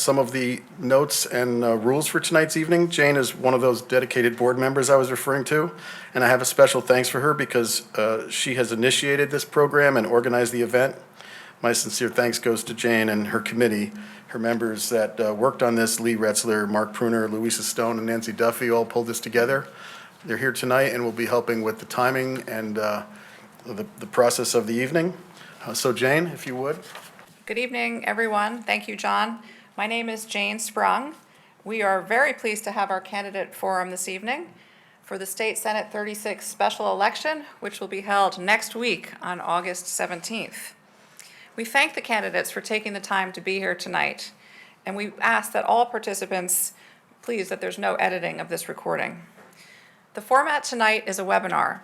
some of the notes and rules for tonight's evening. Jane is one of those dedicated board members I was referring to, and I have a special thanks for her because she has initiated this program and organized the event. My sincere thanks goes to Jane and her committee, her members that worked on this, Lee Retzler, Mark Pruner, Louisa Stone, and Nancy Duffy all pulled this together. They're here tonight and will be helping with the timing and the process of the evening. So Jane, if you would. Good evening, everyone. Thank you, John. My name is Jane Sprung. We are very pleased to have our candidate forum this evening for the State Senate 36 special election, which will be held next week on August 17th. We thank the candidates for taking the time to be here tonight, and we ask that all participants please that there's no editing of this recording. The format tonight is a webinar,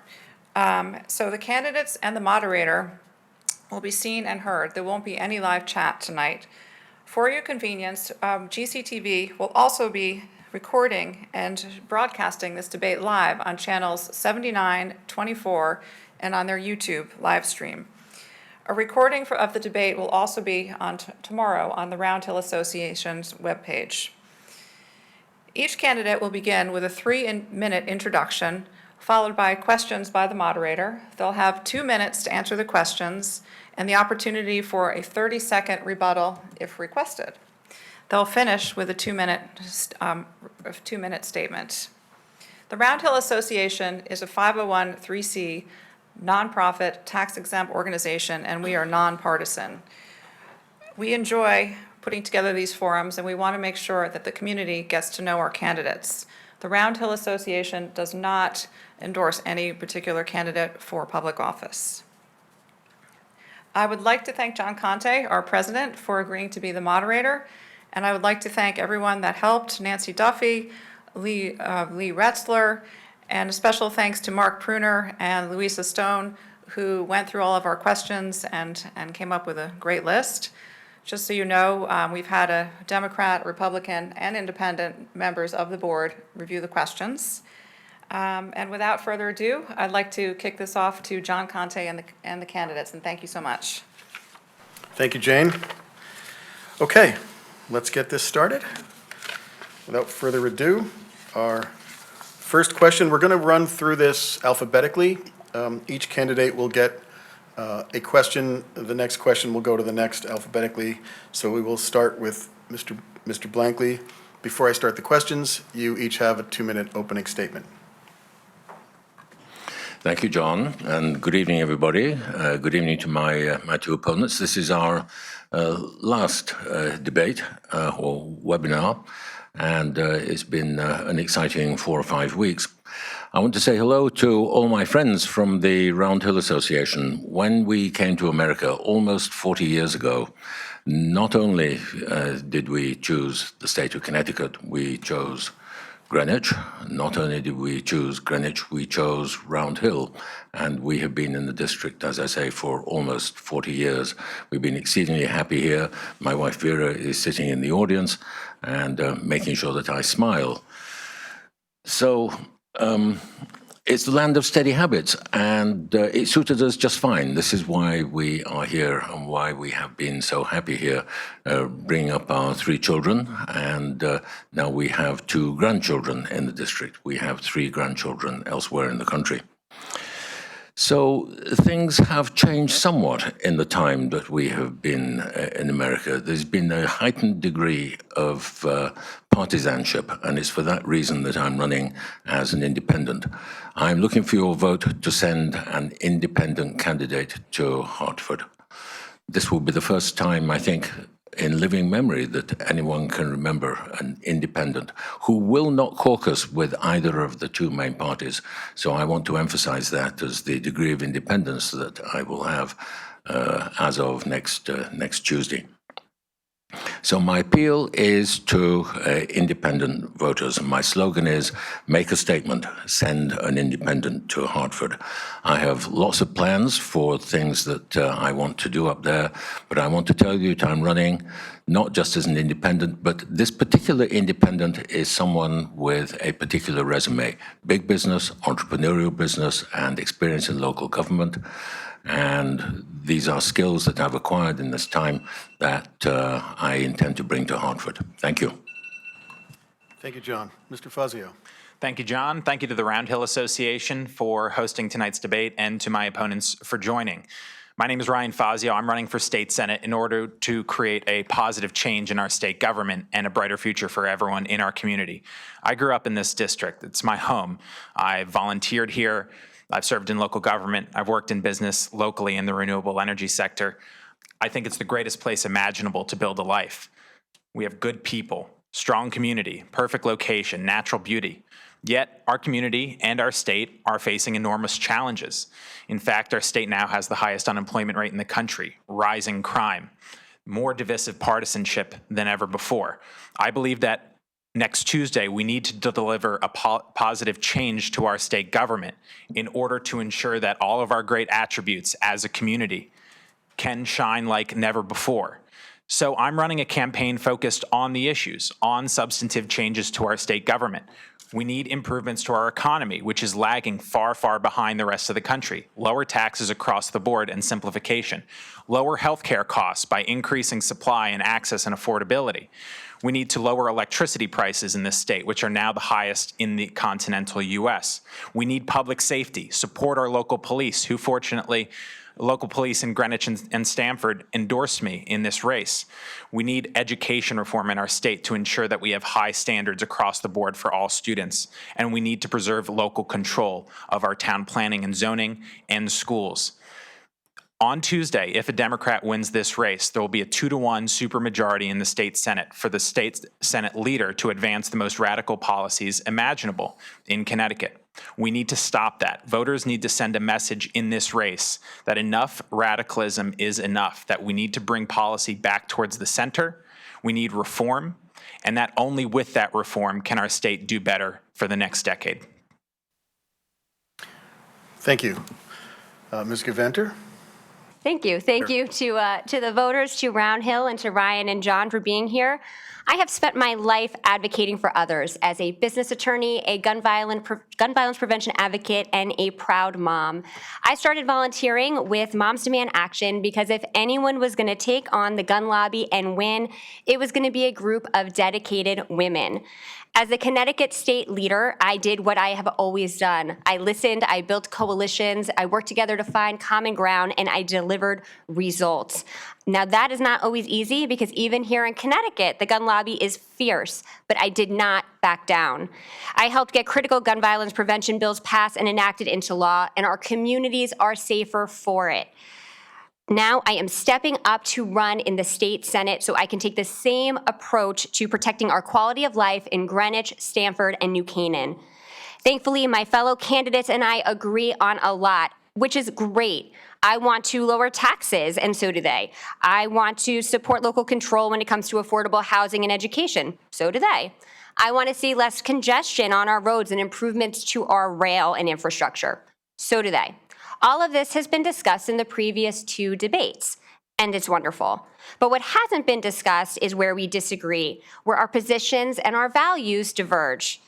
so the candidates and the moderator will be seen and heard. There won't be any live chat tonight. For your convenience, GCTV will also be recording and broadcasting this debate live on channels 79, 24, and on their YouTube live stream. A recording of the debate will also be on tomorrow on the Round Hill Association's webpage. Each candidate will begin with a 3-minute introduction, followed by questions by the moderator. They'll have 2 minutes to answer the questions and the opportunity for a 30-second rebuttal if requested. They'll finish with a 2-minute statement. The Round Hill Association is a 501(c)(3) nonprofit, tax-exempt organization, and we are nonpartisan. We enjoy putting together these forums, and we want to make sure that the community gets to know our candidates. The Round Hill Association does not endorse any particular candidate for public office. I would like to thank John Conte, our president, for agreeing to be the moderator, and I would like to thank everyone that helped, Nancy Duffy, Lee Retzler, and a special thanks to Mark Pruner and Louisa Stone, who went through all of our questions and came up with a great list. Just so you know, we've had a Democrat, Republican, and independent members of the board review the questions. And without further ado, I'd like to kick this off to John Conte and the candidates, and thank you so much. Thank you, Jane. Okay, let's get this started. Without further ado, our first question, we're going to run through this alphabetically. Each candidate will get a question. The next question will go to the next alphabetically. So we will start with Mr. Blankley. Before I start the questions, you each have a 2-minute opening statement. Thank you, John, and good evening, everybody. Good evening to my two opponents. This is our last debate or webinar, and it's been an exciting 4 or 5 weeks. I want to say hello to all my friends from the Round Hill Association. When we came to America almost 40 years ago, not only did we choose the state of Connecticut, we chose Greenwich. Not only did we choose Greenwich, we chose Round Hill, and we have been in the district, as I say, for almost 40 years. We've been exceedingly happy here. My wife Vera is sitting in the audience and making sure that I smile. So it's the land of steady habits, and it suited us just fine. This is why we are here and why we have been so happy here, bringing up our 3 children, and now we have 2 grandchildren in the district. We have 3 grandchildren elsewhere in the country. So things have changed somewhat in the time that we have been in America. There's been a heightened degree of partisanship, and it's for that reason that I'm running as an independent. I'm looking for your vote to send an independent candidate to Hartford. This will be the first time, I think, in living memory that anyone can remember an independent who will not caucus with either of the 2 main parties. So I want to emphasize that as the degree of independence that I will have as of next Tuesday. So my appeal is to independent voters. My slogan is, make a statement, send an independent to Hartford. I have lots of plans for things that I want to do up there, but I want to tell you that I'm running not just as an independent, but this particular independent is someone with a particular resume: big business, entrepreneurial business, and experience in local government. And these are skills that I've acquired in this time that I intend to bring to Hartford. Thank you. Thank you, John. Mr. Fazio. Thank you, John. Thank you to the Round Hill Association for hosting tonight's debate and to my opponents for joining. My name is Ryan Fazio. I'm running for state senate in order to create a positive change in our state government and a brighter future for everyone in our community. I grew up in this district. It's my home. I volunteered here. I've served in local government. I've worked in business locally in the renewable energy sector. I think it's the greatest place imaginable to build a life. We have good people, strong community, perfect location, natural beauty. Yet our community and our state are facing enormous challenges. In fact, our state now has the highest unemployment rate in the country, rising crime, more divisive partisanship than ever before. I believe that next Tuesday we need to deliver a positive change to our state government in order to ensure that all of our great attributes as a community can shine like never before. So I'm running a campaign focused on the issues, on substantive changes to our state government. We need improvements to our economy, which is lagging far, far behind the rest of the country. Lower taxes across the board and simplification. Lower healthcare costs by increasing supply and access and affordability. We need to lower electricity prices in this state, which are now the highest in the continental U.S. We need public safety, support our local police, who fortunately local police in Greenwich and Stamford endorsed me in this race. We need education reform in our state to ensure that we have high standards across the board for all students. And we need to preserve local control of our town planning and zoning and schools. On Tuesday, if a Democrat wins this race, there will be a 2-to-1 supermajority in the state Senate for the state Senate leader to advance the most radical policies imaginable in Connecticut. We need to stop that. Voters need to send a message in this race that enough radicalism is enough, that we need to bring policy back towards the center. We need reform, and that only with that reform can our state do better for the next decade. Thank you. Ms. Gaventer? Thank you. Thank you to the voters, to Round Hill, and to Ryan and John for being here. I have spent my life advocating for others as a business attorney, a gun violence prevention advocate, and a proud mom. I started volunteering with Moms Demand Action because if anyone was going to take on the gun lobby and win, it was going to be a group of dedicated women. As a Connecticut state leader, I did what I have always done. I listened, I built coalitions, I worked together to find common ground, and I delivered results. Now, that is not always easy because even here in Connecticut, the gun lobby is fierce, but I did not back down. I helped get critical gun violence prevention bills passed and enacted into law, and our communities are safer for it. Now I am stepping up to run in the state Senate so I can take the same approach to protecting our quality of life in Greenwich, Stamford, and New Canaan. Thankfully, my fellow candidates and I agree on a lot, which is great. I want to lower taxes, and so do they. I want to support local control when it comes to affordable housing and education. So do they. I want to see less congestion on our roads and improvements to our rail and infrastructure. So do they. All of this has been discussed in the previous 2 debates, and it's wonderful. But what hasn't been discussed is where we disagree, where our positions and our values diverge.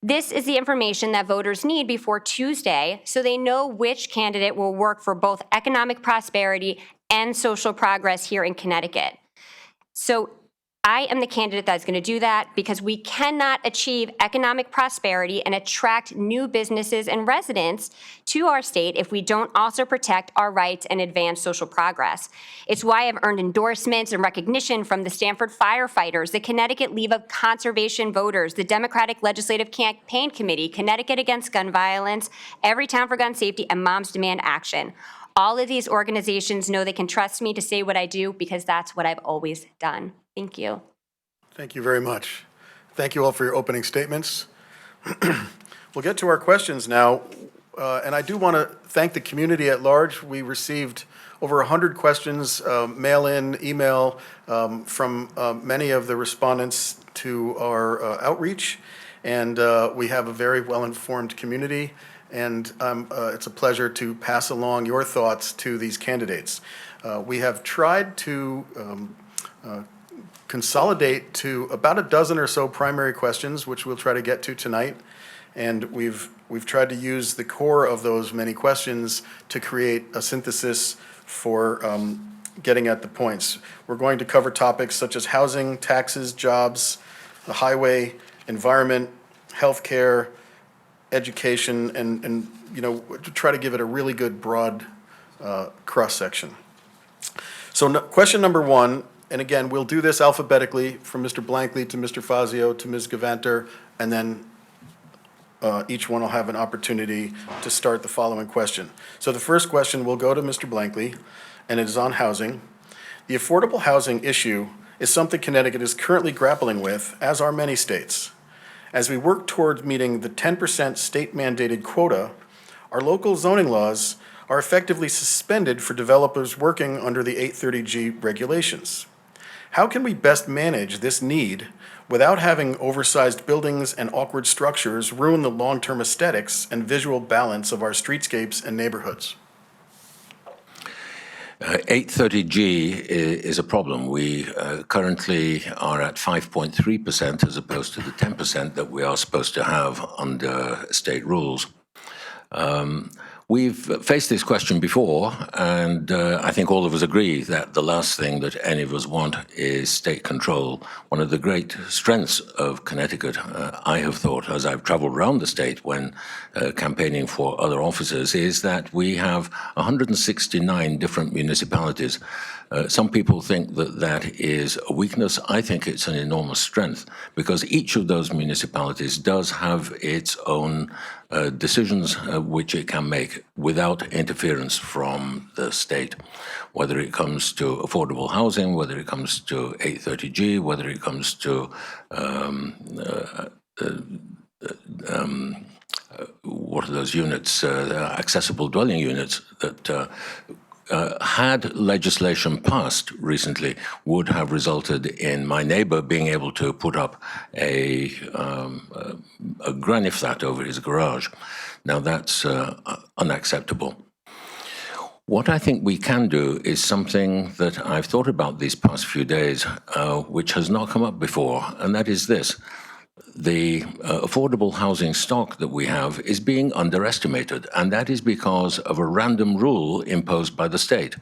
This is the information that voters need before Tuesday so they know which candidate will work for both economic prosperity and social progress here in Connecticut. So I am the candidate that's going to do that because we cannot achieve economic prosperity and attract new businesses and residents to our state if we don't also protect our rights and advance social progress. It's why I've earned endorsements and recognition from the Stamford firefighters, the Connecticut League of Conservation Voters, the Democratic Legislative Campaign Committee, Connecticut Against Gun Violence, Every Town for Gun Safety, and Moms Demand Action. All of these organizations know they can trust me to say what I do because that's what I've always done. Thank you. Thank you very much. Thank you all for your opening statements. We'll get to our questions now, and I do want to thank the community at large. We received over 100 questions, mail-in, email, from many of the respondents to our outreach, and we have a very well-informed community, and it's a pleasure to pass along your thoughts to these candidates. We have tried to consolidate to about a dozen or so primary questions, which we'll try to get to tonight. And we've tried to use the core of those many questions to create a synthesis for getting at the points. We're going to cover topics such as housing, taxes, jobs, the highway, environment, healthcare, education, and to try to give it a really good broad cross-section. So question number one, and again, we'll do this alphabetically from Mr. Blankley to Mr. Fazio to Ms. Gavanter, and then each one will have an opportunity to start the following question. So the first question will go to Mr. Blankley, and it is on housing. The affordable housing issue is something Connecticut is currently grappling with, as are many states. As we work towards meeting the 10% state-mandated quota, our local zoning laws are effectively suspended for developers working under the 830G regulations. How can we best manage this need without having oversized buildings and awkward structures ruin the long-term aesthetics and visual balance of our streetscapes and neighborhoods? 830G is a problem. We currently are at 5.3% as opposed to the 10% that we are supposed to have under state rules. We've faced this question before, and I think all of us agree that the last thing that any of us want is state control. One of the great strengths of Connecticut, I have thought, as I've traveled around the state when campaigning for other offices, is that we have 169 different municipalities. Some people think that that is a weakness. I think it's an enormous strength because each of those municipalities does have its own decisions which it can make without interference from the state, whether it comes to affordable housing, whether it comes to 830G, whether it comes to what are those units, accessible dwelling units that had legislation passed recently would have resulted in my neighbor being able to put up a granny flat over his garage. Now that's unacceptable. What I think we can do is something that I've thought about these past few days, which has not come up before, and that is this. The affordable housing stock that we have is being underestimated, and that is because of a random rule imposed by the state.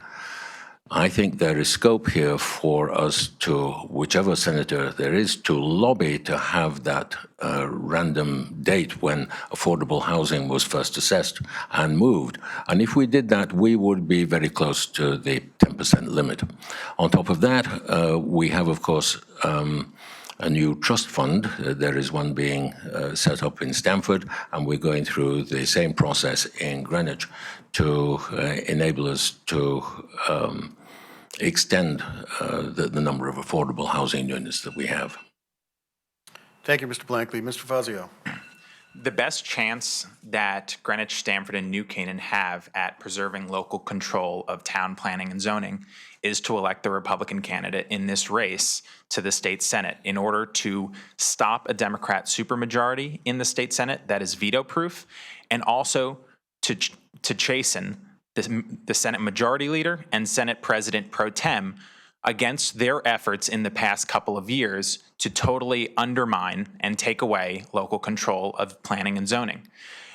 I think there is scope here for us to, whichever senator there is, to lobby to have that random date when affordable housing was first assessed and moved. And if we did that, we would be very close to the 10% limit. On top of that, we have, of course, a new trust fund. There is one being set up in Stamford, and we're going through the same process in Greenwich to enable us to extend the number of affordable housing units that we have. Thank you, Mr. Blankley. Mr. Fazio. The best chance that Greenwich, Stamford, and New Canaan have at preserving local control of town planning and zoning is to elect the Republican candidate in this race to the state Senate in order to stop a Democrat supermajority in the state Senate that is veto-proof, and also to chasten the Senate Majority Leader and Senate President Pro Tem against their efforts in the past couple of years to totally undermine and take away local control of planning and zoning.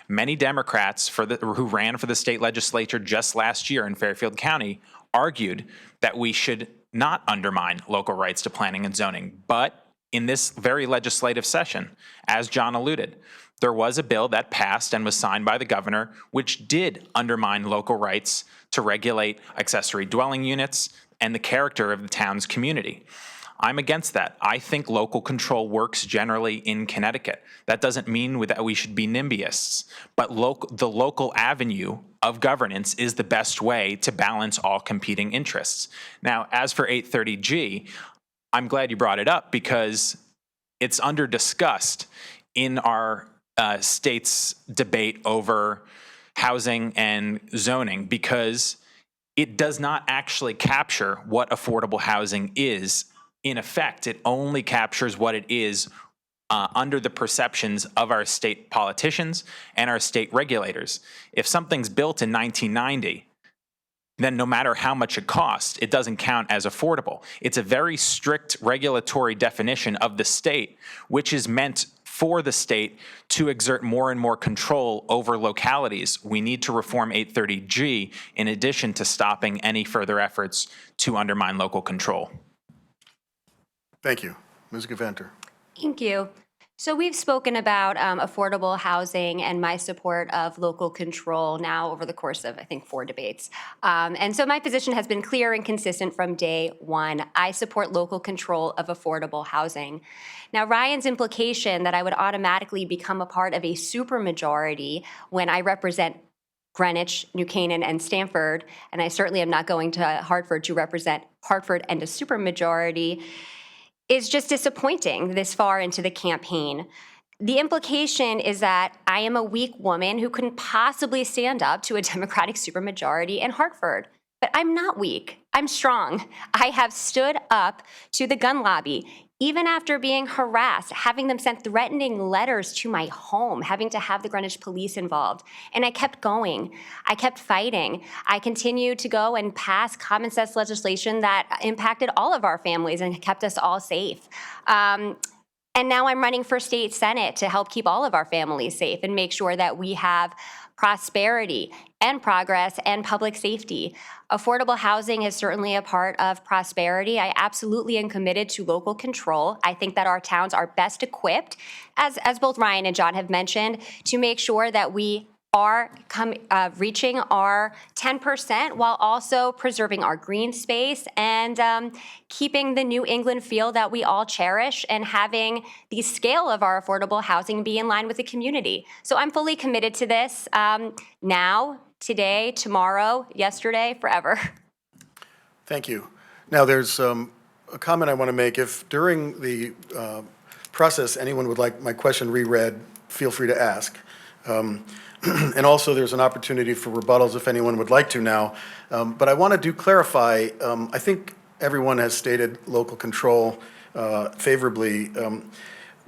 Many Democrats who ran for the state legislature just last year in Fairfield County argued that we should not undermine local rights to planning and zoning. But in this very legislative session, as John alluded, there was a bill that passed and was signed by the governor which did undermine local rights to regulate accessory dwelling units and the character of the town's community. I'm against that. I think local control works generally in Connecticut. That doesn't mean that we should be NIMBYists, but the local avenue of governance is the best way to balance all competing interests. Now, as for 830G, I'm glad you brought it up because it's under-discussed in our state's debate over housing and zoning because it does not actually capture what affordable housing is. In effect, it only captures what it is under the perceptions of our state politicians and our state regulators. If something's built in 1990, then no matter how much it costs, it doesn't count as affordable. It's a very strict regulatory definition of the state, which is meant for the state to exert more and more control over localities, we need to reform 830G in addition to stopping any further efforts to undermine local control. Thank you. Ms. Gaventer. Thank you. So we've spoken about affordable housing and my support of local control now over the course of, I think, 4 debates. And so my position has been clear and consistent from day one. I support local control of affordable housing. Now, Ryan's implication that I would automatically become a part of a supermajority when I represent Greenwich, New Canaan, and Stamford, and I certainly am not going to Hartford to represent Hartford and a supermajority, is just disappointing this far into the campaign. The implication is that I am a weak woman who couldn't possibly stand up to a Democratic supermajority in Hartford. But I'm not weak. I'm strong. I have stood up to the gun lobby, even after being harassed, having them send threatening letters to my home, having to have the Greenwich police involved. And I kept going. I kept fighting. I continued to go and pass common sense legislation that impacted all of our families and kept us all safe. And now I'm running for state senate to help keep all of our families safe and make sure that we have prosperity and progress and public safety. Affordable housing is certainly a part of prosperity. I absolutely am committed to local control. I think that our towns are best equipped, as both Ryan and John have mentioned, to make sure that we are reaching our 10% while also preserving our green space and keeping the New England feel that we all cherish and having the scale of our affordable housing be in line with the community. So I'm fully committed to this now, today, tomorrow, yesterday, forever. Thank you. Now, there's a comment I want to make. If during the process anyone would like my question reread, feel free to ask. And also, there's an opportunity for rebuttals if anyone would like to now. But I want to clarify, I think everyone has stated local control favorably.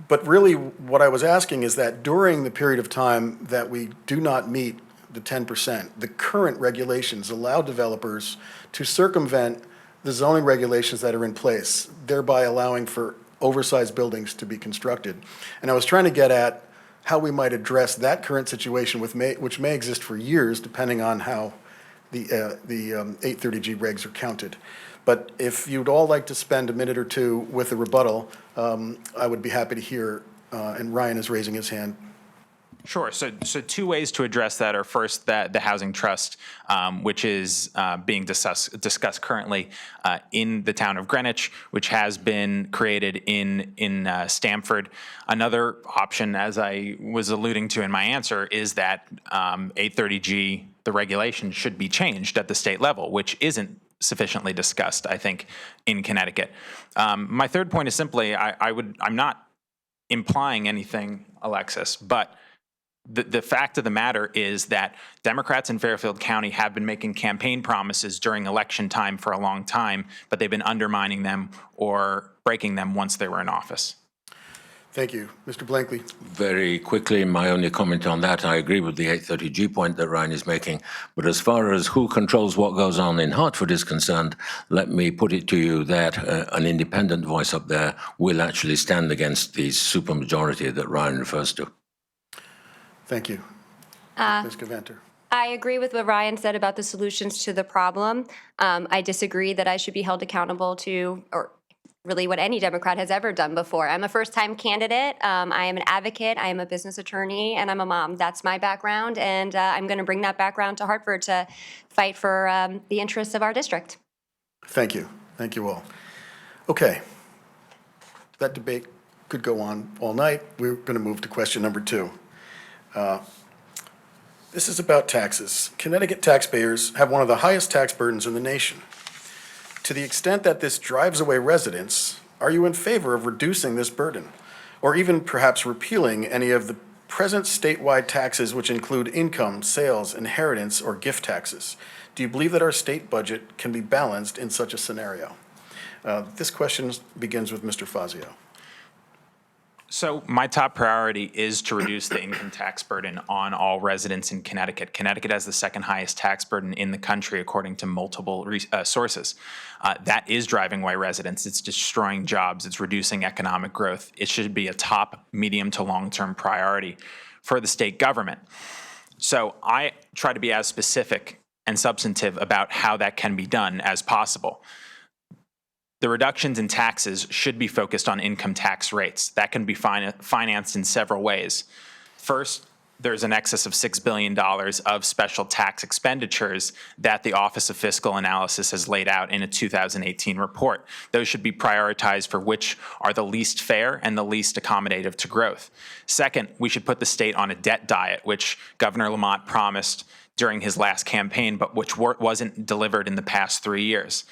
But really, what I was asking is that during the period of time that we do not meet the 10%, the current regulations allow developers to circumvent the zoning regulations that are in place, thereby allowing for oversized buildings to be constructed. And I was trying to get at how we might address that current situation which may exist for years, depending on how the 830G regs are counted. But if you'd all like to spend a minute or two with a rebuttal, I would be happy to hear, and Ryan is raising his hand. Sure. So 2 ways to address that are first that the housing trust, which is being discussed currently in the town of Greenwich, which has been created in Stamford. Another option, as I was alluding to in my answer, is that 830G, the regulation, should be changed at the state level, which isn't sufficiently discussed, I think, in Connecticut. My third point is simply, I'm not implying anything, Alexis, but the fact of the matter is that Democrats in Fairfield County have been making campaign promises during election time for a long time, but they've been undermining them or breaking them once they were in office. Thank you. Mr. Blankley. Very quickly, my only comment on that, I agree with the 830G point that Ryan is making, but as far as who controls what goes on in Hartford is concerned, let me put it to you that an independent voice up there will actually stand against the supermajority that Ryan refers to. Thank you. Ms. Gaventer. I agree with what Ryan said about the solutions to the problem. I disagree that I should be held accountable to, or really what any Democrat has ever done before. I'm a first-time candidate. I am an advocate. I am a business attorney, and I'm a mom. That's my background, and I'm going to bring that background to Hartford to fight for the interests of our district. Thank you. Thank you all. Okay. That debate could go on all night. We're going to move to question number 2. This is about taxes. Connecticut taxpayers have one of the highest tax burdens in the nation. To the extent that this drives away residents, are you in favor of reducing this burden, or even perhaps repealing any of the present statewide taxes which include income, sales, inheritance, or gift taxes? Do you believe that our state budget can be balanced in such a scenario? This question begins with Mr. Fazio. So my top priority is to reduce the income tax burden on all residents in Connecticut. Connecticut has the second highest tax burden in the country, according to multiple sources. That is driving away residents. It's destroying jobs. It's reducing economic growth. It should be a top, medium to long-term priority for the state government. So I try to be as specific and substantive about how that can be done as possible. The reductions in taxes should be focused on income tax rates. That can be financed in several ways. First, there's an excess of $6 billion of special tax expenditures that the Office of Fiscal Analysis has laid out in a 2018 report. Those should be prioritized for which are the least fair and the least accommodative to growth. Second, we should put the state on a debt diet, which Governor Lamont promised during his last campaign, but which wasn't delivered in the past 3 years.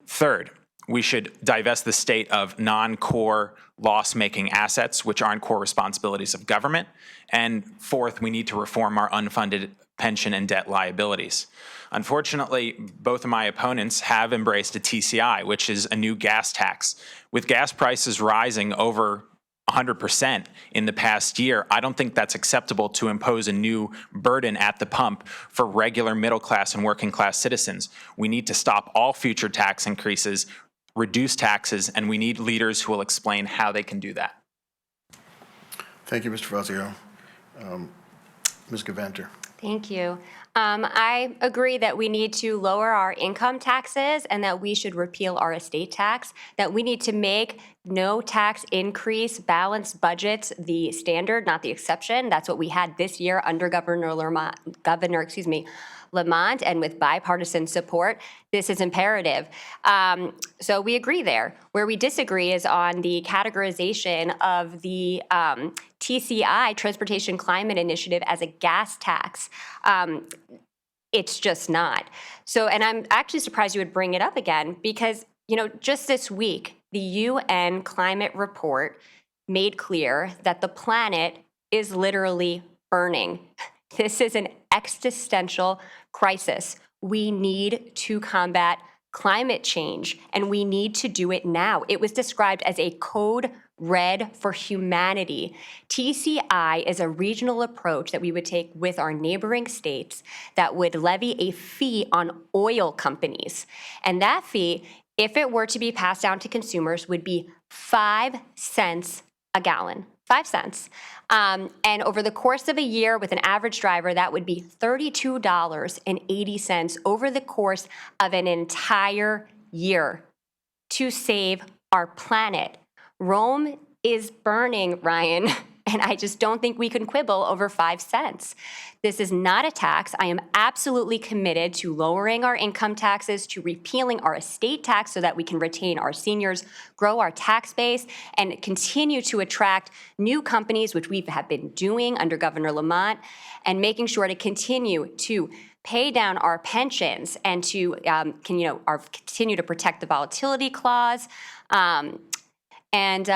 Third, we should divest the state of non-core loss-making assets, which aren't core responsibilities of government. And fourth, we need to reform our unfunded pension and debt liabilities. Unfortunately, both of my opponents have embraced a TCI, which is a new gas tax. With gas prices rising over 100% in the past year, I don't think that's acceptable to impose a new burden at the pump for regular middle class and working class citizens. We need to stop all future tax increases, reduce taxes, and we need leaders who will explain how they can do that. Thank you, Mr. Fazio. Ms. Gavanter. Thank you. I agree that we need to lower our income taxes and that we should repeal our estate tax, that we need to make no tax increase balanced budgets the standard, not the exception. That's what we had this year under Governor Lamont, and with bipartisan support, this is imperative. So we agree there. Where we disagree is on the categorization of the TCI, Transportation Climate Initiative, as a gas tax. It's just not. So, and I'm actually surprised you would bring it up again because, just this week, the UN climate report made clear that the planet is literally burning. This is an existential crisis. We need to combat climate change, and we need to do it now. It was described as a code red for humanity. TCI is a regional approach that we would take with our neighboring states that would levy a fee on oil companies. And that fee, if it were to be passed down to consumers, would be 5 cents a gallon. 5 cents. And over the course of a year with an average driver, that would be $32.80 over the course of an entire year to save our planet. Rome is burning, Ryan, and I just don't think we can quibble over 5 cents. This is not a tax. I am absolutely committed to lowering our income taxes, to repealing our estate tax so that we can retain our seniors, grow our tax base, and continue to attract new companies, which we have been doing under Governor Lamont, and making sure to continue to pay down our pensions and to continue to protect the volatility clause. And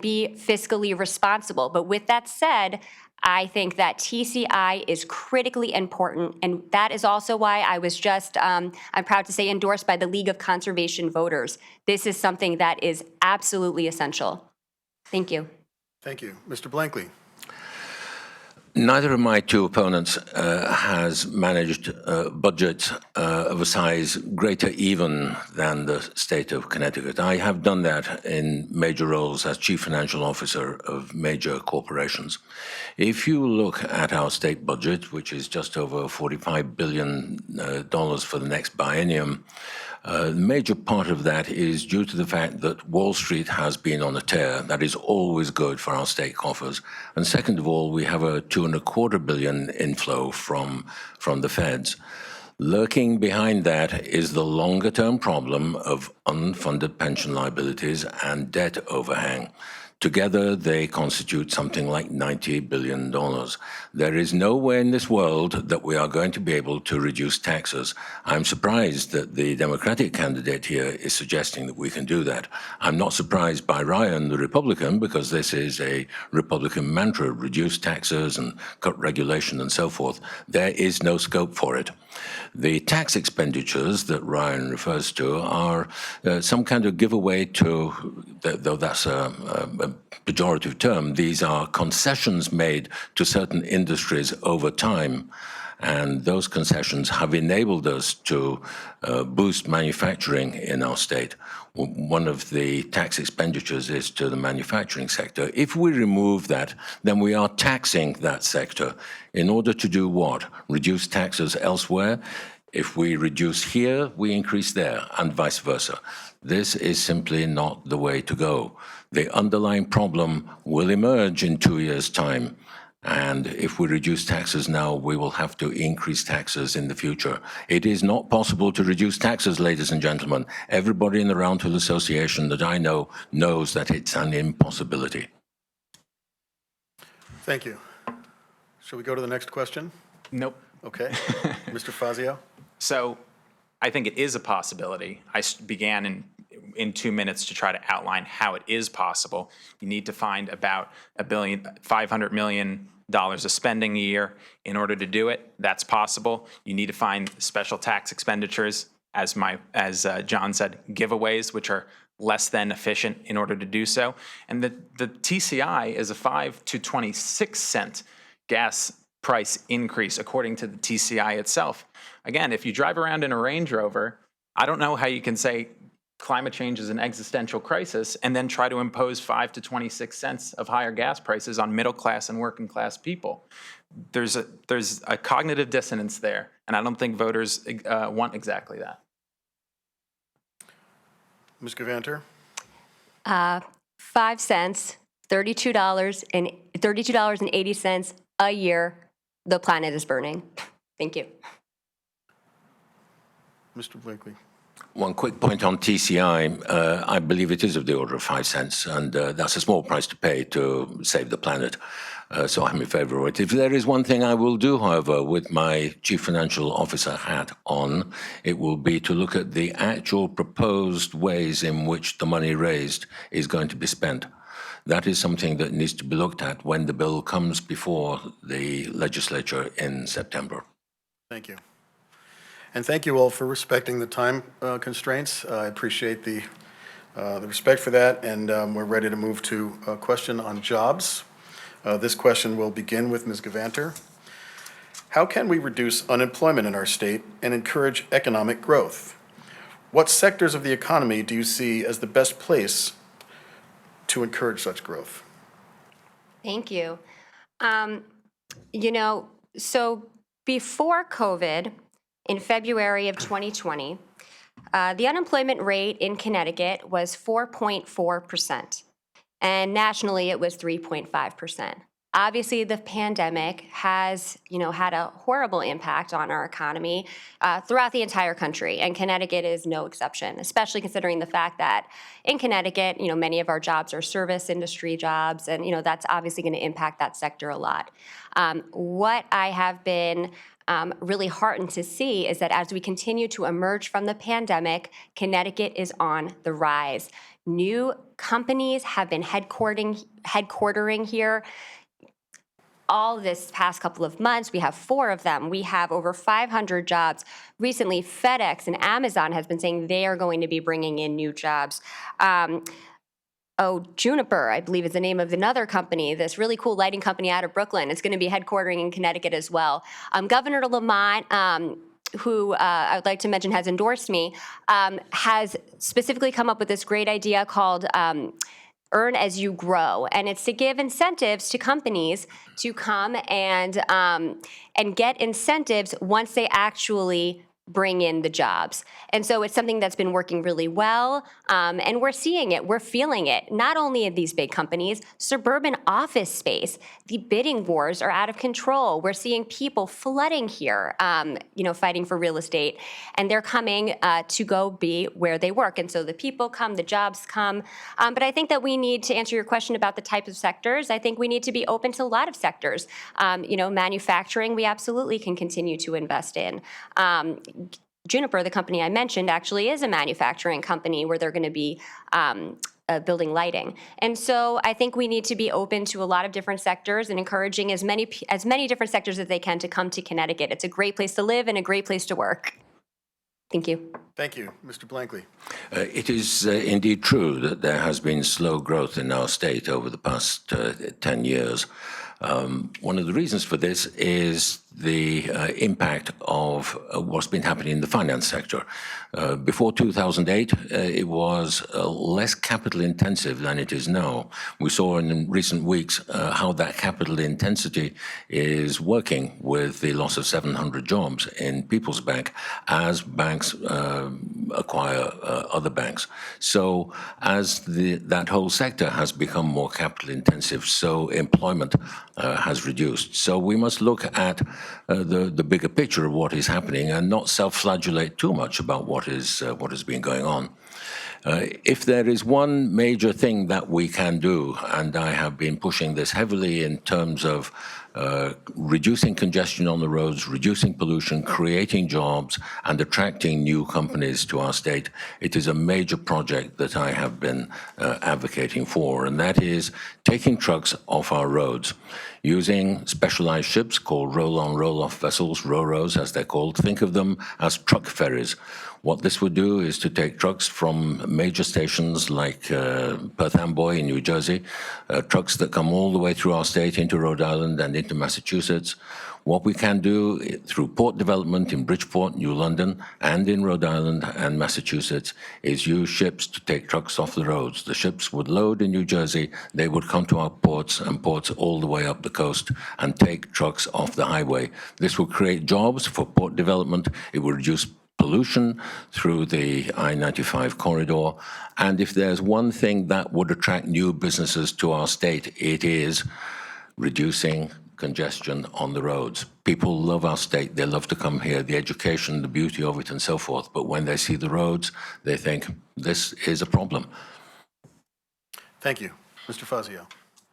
be fiscally responsible. But with that said, I think that TCI is critically important, and that is also why I was just, I'm proud to say, endorsed by the League of Conservation Voters. This is something that is absolutely essential. Thank you. Thank you. Mr. Blankley. Neither of my two opponents has managed budgets of a size greater even than the state of Connecticut. I have done that in major roles as chief financial officer of major corporations. If you look at our state budget, which is just over $45 billion for the next biennium, the major part of that is due to the fact that Wall Street has been on a tear. That is always good for our state coffers. And second of all, we have a $2.25 billion inflow from the feds. Lurking behind that is the longer-term problem of unfunded pension liabilities and debt overhang. Together, they constitute something like $90 billion. There is no way in this world that we are going to be able to reduce taxes. I'm surprised that the Democratic candidate here is suggesting that we can do that. I'm not surprised by Ryan, the Republican, because this is a Republican mantra, reduce taxes and cut regulation and so forth. There is no scope for it. The tax expenditures that Ryan refers to are some kind of giveaway to, though that's a pejorative term. These are concessions made to certain industries over time. And those concessions have enabled us to boost manufacturing in our state. One of the tax expenditures is to the manufacturing sector. If we remove that, then we are taxing that sector. In order to do what? Reduce taxes elsewhere. If we reduce here, we increase there, and vice versa. This is simply not the way to go. The underlying problem will emerge in 2 years' time. And if we reduce taxes now, we will have to increase taxes in the future. It is not possible to reduce taxes, ladies and gentlemen. Everybody in the Round Hill Association that I know knows that it's an impossibility. Thank you. Shall we go to the next question? Nope. Okay. Mr. Fazio? So I think it is a possibility. I began in 2 minutes to try to outline how it is possible. You need to find about $500 million of spending a year in order to do it. That's possible. You need to find special tax expenditures, as John said, giveaways, which are less than efficient in order to do so. And the TCI is a 5 to 26 cent gas price increase according to the TCI itself. Again, if you drive around in a Range Rover, I don't know how you can say climate change is an existential crisis and then try to impose 5 to 26 cents of higher gas prices on middle class and working class people. There's a cognitive dissonance there, and I don't think voters want exactly that. Ms. Gavanter? 5 cents, $32.80 a year. The planet is burning. Thank you. Mr. Blakely? One quick point on TCI. I believe it is of the order of 5 cents, and that's a small price to pay to save the planet. So I'm in favor of it. If there is one thing I will do, however, with my Chief Financial Officer hat on, it will be to look at the actual proposed ways in which the money raised is going to be spent. That is something that needs to be looked at when the bill comes before the legislature in September. Thank you. And thank you all for respecting the time constraints. I appreciate the respect for that, and we're ready to move to a question on jobs. This question will begin with Ms. Gavanter. How can we reduce unemployment in our state and encourage economic growth? What sectors of the economy do you see as the best place to encourage such growth? Thank you. So before COVID, in February of 2020, the unemployment rate in Connecticut was 4.4%, and nationally it was 3.5%. Obviously, the pandemic has, had a horrible impact on our economy throughout the entire country, and Connecticut is no exception, especially considering the fact that in Connecticut, many of our jobs are service industry jobs, and, that's obviously going to impact that sector a lot. What I have been really heartened to see is that as we continue to emerge from the pandemic, Connecticut is on the rise. New companies have been headquartering here. All this past couple of months, we have 4 of them. We have over 500 jobs. Recently, FedEx and Amazon has been saying they are going to be bringing in new jobs. Juniper, I believe is the name of another company, this really cool lighting company out of Brooklyn. It's going to be headquartering in Connecticut as well. Governor Lamont, who I would like to mention has endorsed me, has specifically come up with this great idea called Earn as you grow, and it's to give incentives to companies to come and get incentives once they actually bring in the jobs. And so it's something that's been working really well, and we're seeing it, we're feeling it, not only in these big companies, suburban office space, the bidding wars are out of control. We're seeing people flooding here, fighting for real estate, and they're coming to go be where they work. And so the people come, the jobs come. But I think that we need to answer your question about the type of sectors. I think we need to be open to a lot of sectors. Manufacturing, we absolutely can continue to invest in. Juniper, the company I mentioned, actually is a manufacturing company where they're going to be building lighting. And so I think we need to be open to a lot of different sectors and encouraging as many different sectors as they can to come to Connecticut. It's a great place to live and a great place to work. Thank you. Thank you. Mr. Blankley. It is indeed true that there has been slow growth in our state over the past 10 years. One of the reasons for this is the impact of what's been happening in the finance sector. Before 2008, it was less capital intensive than it is now. We saw in recent weeks how that capital intensity is working with the loss of 700 jobs in People's Bank as banks acquire other banks. So as that whole sector has become more capital intensive, so employment has reduced. So we must look at the bigger picture of what is happening and not self-flagellate too much about what has been going on. If there is one major thing that we can do, and I have been pushing this heavily in terms of reducing congestion on the roads, reducing pollution, creating jobs, and attracting new companies to our state, it is a major project that I have been advocating for, and that is taking trucks off our roads. Using specialized ships called roll-on, roll-off vessels, RoRos as they're called. Think of them as truck ferries. What this would do is to take trucks from major stations like Perth Amboy in New Jersey, trucks that come all the way through our state into Rhode Island and into Massachusetts. What we can do through port development in Bridgeport, New London, and in Rhode Island and Massachusetts is use ships to take trucks off the roads. The ships would load in New Jersey, they would come to our ports and ports all the way up the coast and take trucks off the highway. This will create jobs for port development. It will reduce pollution through the I-95 corridor. And if there's one thing that would attract new businesses to our state, it is reducing congestion on the roads. People love our state. They love to come here, the education, the beauty of it, and so forth. But when they see the roads, they think this is a problem. Thank you. Mr. Fazio.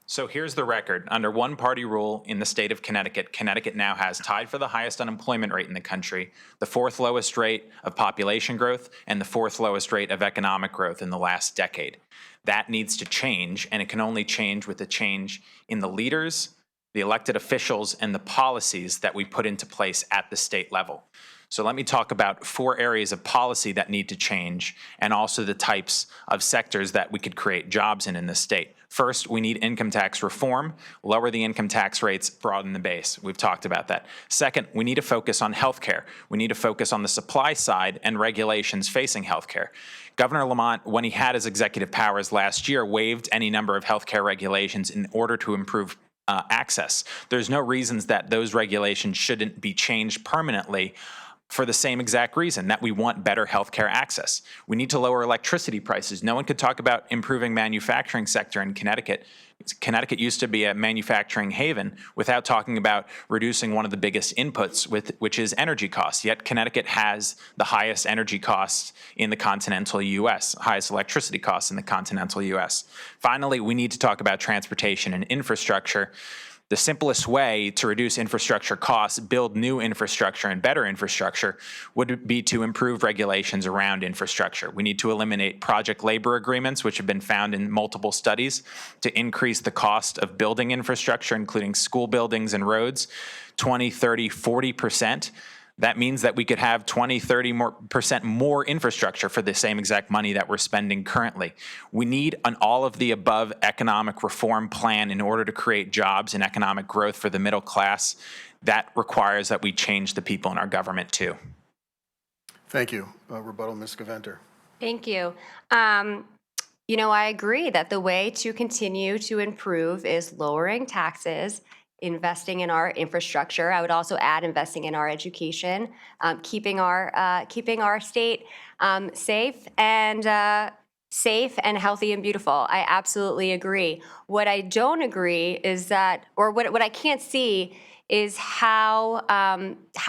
So here's the record. Under one-party rule in the state of Connecticut, Connecticut now has tied for the highest unemployment rate in the country, the fourth lowest rate of population growth, and the fourth lowest rate of economic growth in the last decade. That needs to change, and it can only change with a change in the leaders, the elected officials, and the policies that we put into place at the state level. So let me talk about 4 areas of policy that need to change and also the types of sectors that we could create jobs in this state. First, we need income tax reform, lower the income tax rates, broaden the base. We've talked about that. Second, we need to focus on healthcare. We need to focus on the supply side and regulations facing healthcare. Governor Lamont, when he had his executive powers last year, waived any number of healthcare regulations in order to improve access. There's no reasons that those regulations shouldn't be changed permanently for the same exact reason, that we want better healthcare access. We need to lower electricity prices. No one could talk about improving manufacturing sector in Connecticut. Connecticut used to be a manufacturing haven without talking about reducing one of the biggest inputs, which is energy costs. Yet Connecticut has the highest energy costs in the continental U.S., highest electricity costs in the continental U.S. Finally, we need to talk about transportation and infrastructure. The simplest way to reduce infrastructure costs, build new infrastructure and better infrastructure, would be to improve regulations around infrastructure. We need to eliminate project labor agreements, which have been found in multiple studies, to increase the cost of building infrastructure, including school buildings and roads, 20, 30, 40%. That means that we could have 20, 30% more infrastructure for the same exact money that we're spending currently. We need an all-of-the-above economic reform plan in order to create jobs and economic growth for the middle class. That requires that we change the people in our government, too. Thank you. Rebuttal, Ms. Gaventer. Thank you. I agree that the way to continue to improve is lowering taxes, investing in our infrastructure. I would also add investing in our education, keeping our state safe and healthy and beautiful. I absolutely agree. What I don't agree is that, or what I can't see is how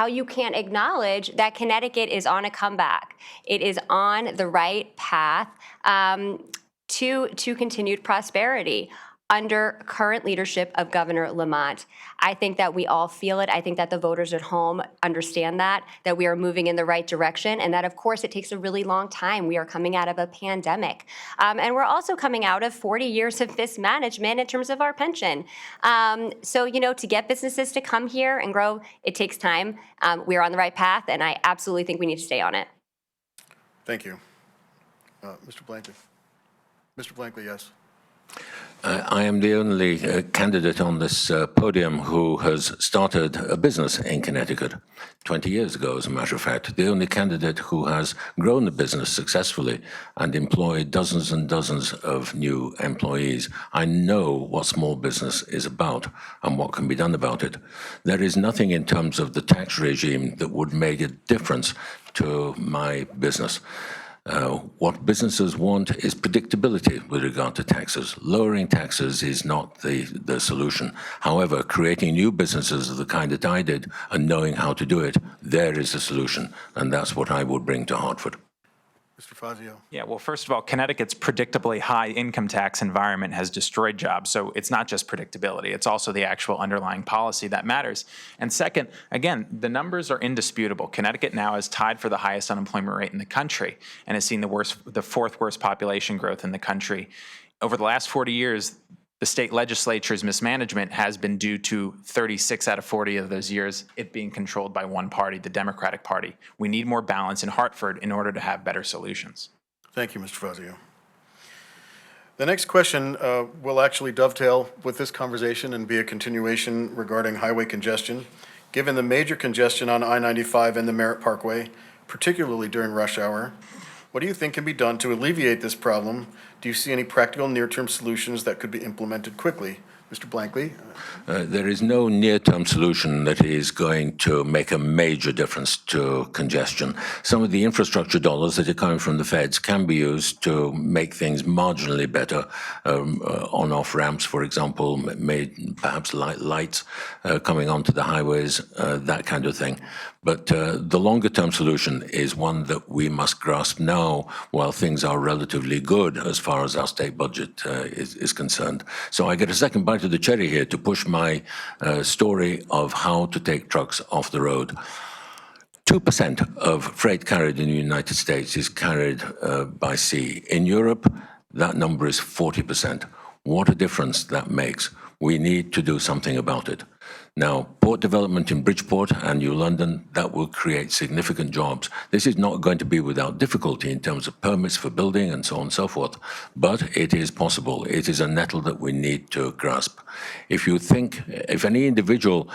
you can't acknowledge that Connecticut is on a comeback. It is on the right path to continued prosperity under current leadership of Governor Lamont. I think that we all feel it. I think that the voters at home understand that we are moving in the right direction, and that, of course, it takes a really long time. We are coming out of a pandemic. And we're also coming out of 40 years of mismanagement in terms of our pension. So, to get businesses to come here and grow, it takes time. We're on the right path, and I absolutely think we need to stay on it. Thank you. Mr. Blankley. Mr. Blankley, yes. I am the only candidate on this podium who has started a business in Connecticut 20 years ago, as a matter of fact. The only candidate who has grown the business successfully and employed dozens and dozens of new employees. I know what small business is about and what can be done about it. There is nothing in terms of the tax regime that would make a difference to my business. What businesses want is predictability with regard to taxes. Lowering taxes is not the solution. However, creating new businesses of the kind that I did and knowing how to do it, there is the solution. And that's what I would bring to Hartford. Mr. Fazio. Yeah, well, first of all, Connecticut's predictably high income tax environment has destroyed jobs. So it's not just predictability, it's also the actual underlying policy that matters. And second, again, the numbers are indisputable. Connecticut now is tied for the highest unemployment rate in the country and has seen the fourth worst population growth in the country. Over the last 40 years, the state legislature's mismanagement has been due to 36 out of 40 of those years it being controlled by one party, the Democratic Party. We need more balance in Hartford in order to have better solutions. Thank you, Mr. Fazio. The next question will actually dovetail with this conversation and be a continuation regarding highway congestion. Given the major congestion on I-95 and the Merritt Parkway, particularly during rush hour, what do you think can be done to alleviate this problem? Do you see any practical near-term solutions that could be implemented quickly? Mr. Blankley? There is no near-term solution that is going to make a major difference to congestion. Some of the infrastructure dollars that are coming from the feds can be used to make things marginally better. On-off ramps, for example, made perhaps lights coming onto the highways, that kind of thing. But the longer-term solution is one that we must grasp now while things are relatively good as far as our state budget is concerned. So I get a second bite of the cherry here to push my story of how to take trucks off the road. 2% of freight carried in the United States is carried by sea. In Europe, that number is 40%. What a difference that makes. We need to do something about it. Now, port development in Bridgeport and New London, that will create significant jobs. This is not going to be without difficulty in terms of permits for building and so on and so forth, but it is possible. It is a nettle that we need to grasp. If any individual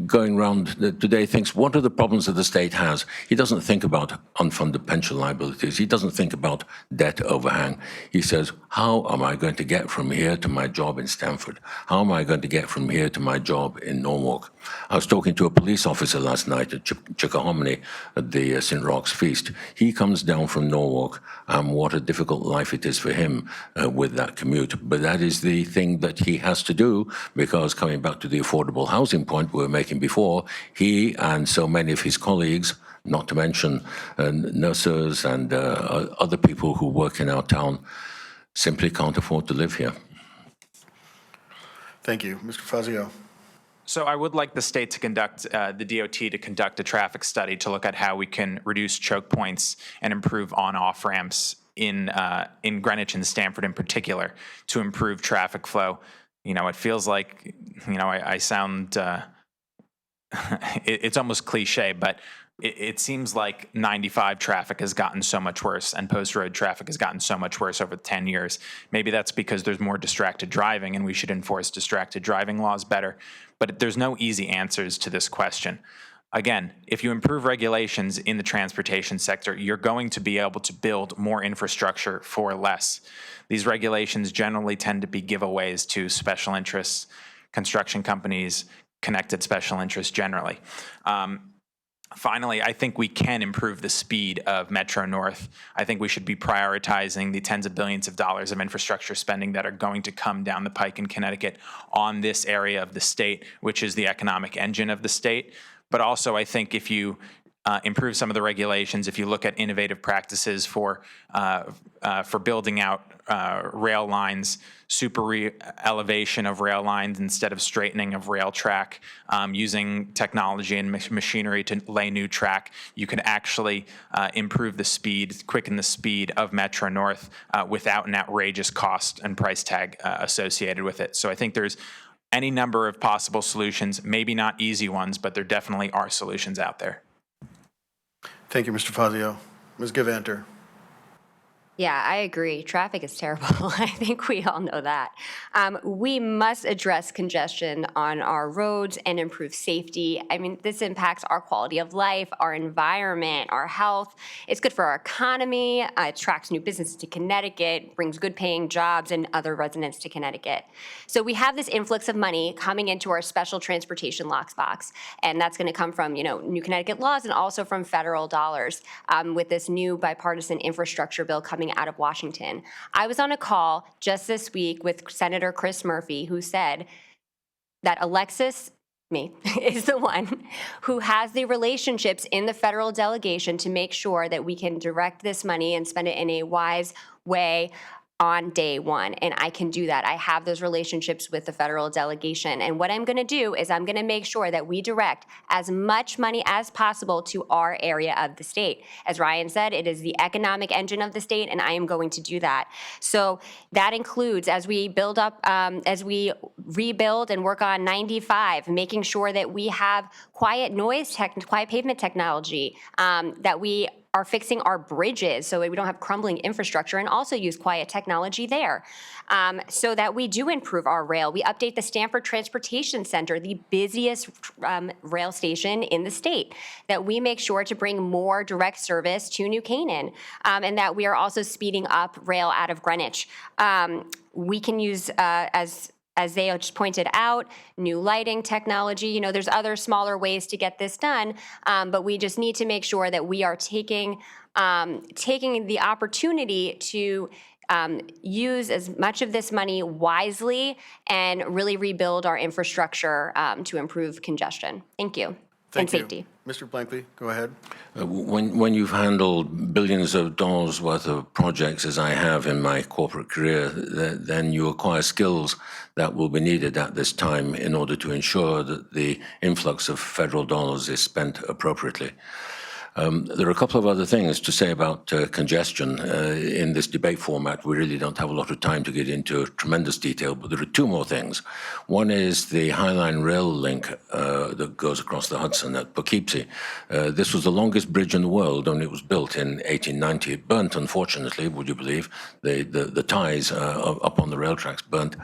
going around today thinks, what are the problems that the state has? He doesn't think about unfunded pension liabilities. He doesn't think about debt overhang. He says, how am I going to get from here to my job in Stamford? How am I going to get from here to my job in Norwalk? I was talking to a police officer last night at Chickahominy at the St. Roch's Feast. He comes down from Norwalk, and what a difficult life it is for him with that commute. But that is the thing that he has to do, because coming back to the affordable housing point we were making before, he and so many of his colleagues, not to mention nurses and other people who work in our town, simply can't afford to live here. Thank you. Mr. Fazio? So I would like the state to conduct, the DOT to conduct a traffic study to look at how we can reduce choke points and improve on-off ramps in Greenwich and Stamford in particular to improve traffic flow. You know, it feels like, you know, I sound, it's almost cliche, but it seems like 95 traffic has gotten so much worse and post-road traffic has gotten so much worse over 10 years. Maybe that's because there's more distracted driving and we should enforce distracted driving laws better. But there's no easy answers to this question. Again, if you improve regulations in the transportation sector, you're going to be able to build more infrastructure for less. These regulations generally tend to be giveaways to special interests, construction companies, connected special interests generally. Finally, I think we can improve the speed of Metro North. I think we should be prioritizing the tens of billions of dollars of infrastructure spending that are going to come down the pike in Connecticut on this area of the state, which is the economic engine of the state. But also, I think if you improve some of the regulations, if you look at innovative practices for building out rail lines, elevation of rail lines instead of straightening of rail track, using technology and machinery to lay new track, you can actually improve the speed, quicken the speed of Metro North without an outrageous cost and price tag associated with it. So I think there's any number of possible solutions, maybe not easy ones, but there definitely are solutions out there. Thank you, Mr. Fazio. Ms. Givanter? Yeah, I agree. Traffic is terrible. I think we all know that. We must address congestion on our roads and improve safety. I mean, this impacts our quality of life, our environment, our health. It's good for our economy. It attracts new businesses to Connecticut, brings good paying jobs and other residents to Connecticut. So we have this influx of money coming into our special transportation lockbox, and that's going to come from, new Connecticut laws and also from federal dollars with this new bipartisan infrastructure bill coming out of Washington. I was on a call just this week with Senator Chris Murphy, who said that Alexis, me, is the one who has the relationships in the federal delegation to make sure that we can direct this money and spend it in a wise way on day one. And I can do that. I have those relationships with the federal delegation. And what I'm going to do is I'm going to make sure that we direct as much money as possible to our area of the state. As Ryan said, it is the economic engine of the state, and I am going to do that. So that includes, as we build up, as we rebuild and work on 95, making sure that we have quiet pavement technology, that we are fixing our bridges so we don't have crumbling infrastructure, and also use quiet technology there so that we do improve our rail. We update the Stanford Transportation Center, the busiest rail station in the state, that we make sure to bring more direct service to New Canaan, and that we are also speeding up rail out of Greenwich. We can use, as they just pointed out, new lighting technology. There's other smaller ways to get this done, but we just need to make sure that we are taking the opportunity to use as much of this money wisely and really rebuild our infrastructure to improve congestion. Thank you. Thank and you. safety. Mr. Blankley, go ahead. When you've handled billions of dollars worth of projects, as I have in my corporate career, then you acquire skills that will be needed at this time in order to ensure that the influx of federal dollars is spent appropriately. There are a couple of other things to say about congestion. In this debate format, we really don't have a lot of time to get into tremendous detail, but there are two more things. One is the Highline Rail link that goes across the Hudson at Poughkeepsie. This was the longest bridge in the world, and it was built in 1890. It burnt, unfortunately, would you believe? The ties up on the rail tracks burnt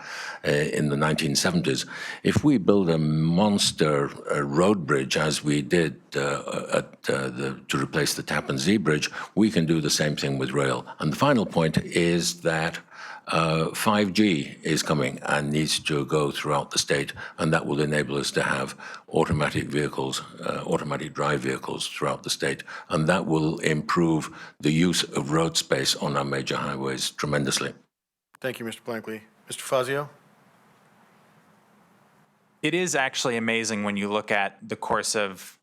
in the 1970s. If we build a monster road bridge, as we did to replace the Tappan Zee Bridge, we can do the same thing with rail. And the final point is that 5G is coming and needs to go throughout the state, and that will enable us to have automatic vehicles, automatic drive vehicles throughout the state, and that will improve the use of road space on our major highways tremendously. Thank you, Mr. Blankley. Mr. Fazio? It is actually amazing when you look at the course of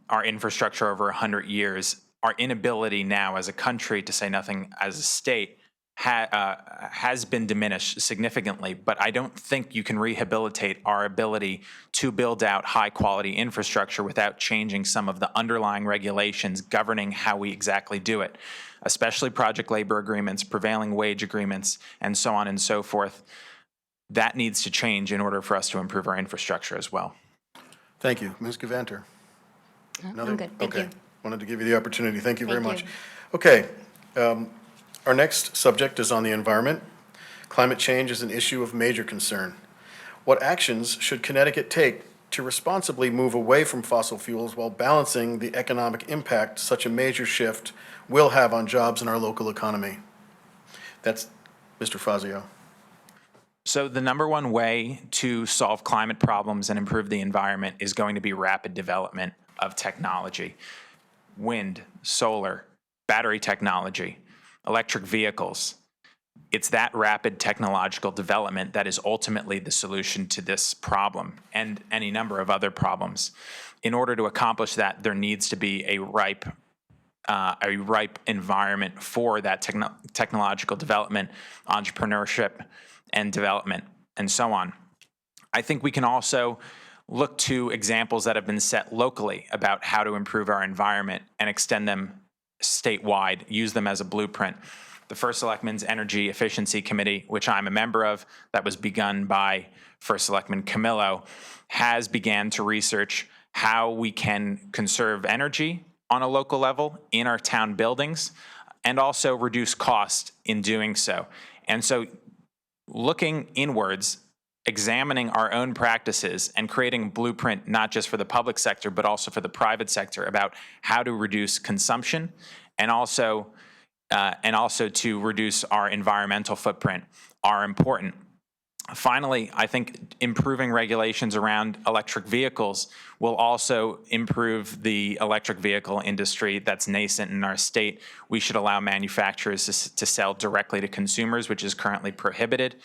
our infrastructure over 100 years, our inability now as a country, to say nothing as a state, has been diminished significantly. But I don't think you can rehabilitate our ability to build out high-quality infrastructure without changing some of the underlying regulations governing how we exactly do it, especially project labor agreements, prevailing wage agreements, and so on and so forth. That needs to change in order for us to improve our infrastructure as well. Thank you. Ms. Gavanter? I'm good. Thank you. Wanted to give you the opportunity. Thank you very Thank much. you. Okay. Our next subject is on the environment. Climate change is an issue of major concern. What actions should Connecticut take to responsibly move away from fossil fuels while balancing the economic impact such a major shift will have on jobs in our local economy? That's Mr. Fazio. So the number one way to solve climate problems and improve the environment is going to be rapid development of technology. Wind, solar, battery technology, electric vehicles. It's that rapid technological development that is ultimately the solution to this problem and any number of other problems. In order to accomplish that, there needs to be a ripe environment for that technological development, entrepreneurship, and development, and so on. I think we can also look to examples that have been set locally about how to improve our environment and extend them statewide, use them as a blueprint. The First Selectman's Energy Efficiency Committee, which I'm a member of, that was begun by First Selectman Camillo, has began to research how we can conserve energy on a local level in our town buildings, and also reduce cost in doing so. And so looking inwards, examining our own practices and creating a blueprint, not just for the public sector, but also for the private sector about how to reduce consumption and also to reduce our environmental footprint are important. Finally, I think improving regulations around electric vehicles will also improve the electric vehicle industry that's nascent in our state. We should allow manufacturers to sell directly to consumers, which is currently prohibited.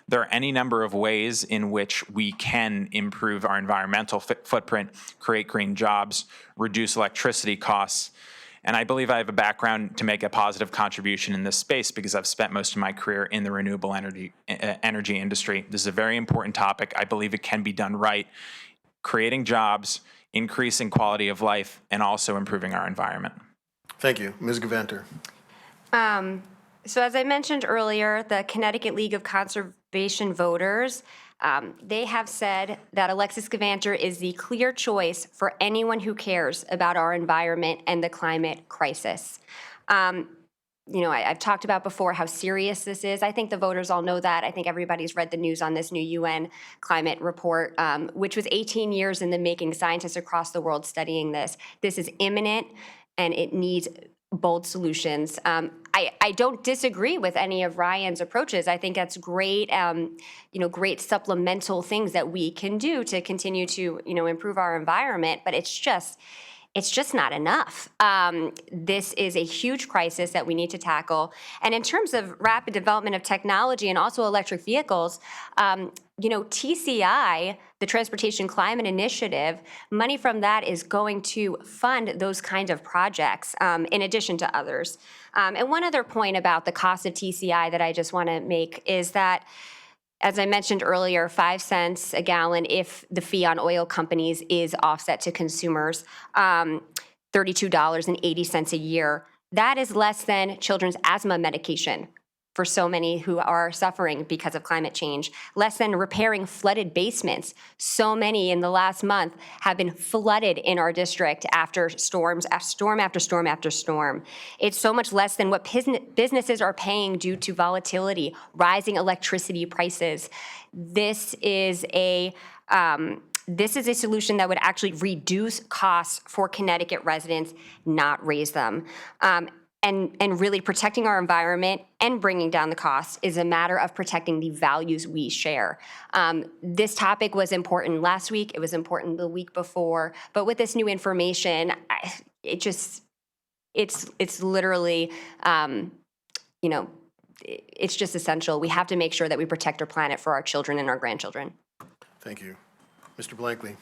There are any number of ways in which we can improve our environmental footprint, create green jobs, reduce electricity costs. And I believe I have a background to make a positive contribution in this space because I've spent most of my career in the renewable energy industry. This is a very important topic. I believe it can be done right, creating jobs, increasing quality of life, and also improving our environment. Thank you. Ms. Gavanter. So as I mentioned earlier, the Connecticut League of Conservation Voters, they have said that Alexis Gavanter is the clear choice for anyone who cares about our environment and the climate crisis. I've talked about before how serious this is. I think the voters all know that. I think everybody's read the news on this new UN climate report, which was 18 years in the making, scientists across the world studying this. This is imminent, and it needs bold solutions. I don't disagree with any of Ryan's approaches. I think that's great, great supplemental things that we can do to continue to, improve our environment, but it's just not enough. This is a huge crisis that we need to tackle. And in terms of rapid development of technology and also electric vehicles, TCI, the Transportation Climate Initiative, money from that is going to fund those kinds of projects in addition to others. And one other point about the cost of TCI that I just want to make is that, as I mentioned earlier, 5 cents a gallon if the fee on oil companies is offset to consumers, $32.80 a year. That is less than children's asthma medication for so many who are suffering because of climate change, less than repairing flooded basements. So many in the last month have been flooded in our district after storm after storm after storm. It's so much less than what businesses are paying due to volatility, rising electricity prices. This is a solution that would actually reduce costs for Connecticut residents, not raise them. And really protecting our environment and bringing down the costs is a matter of protecting the values we share. This topic was important last week. It was important the week before. But with this new information, it's literally, it's just essential. We have to make sure that we protect our planet for our children and our grandchildren. Thank you. Mr. Blankley.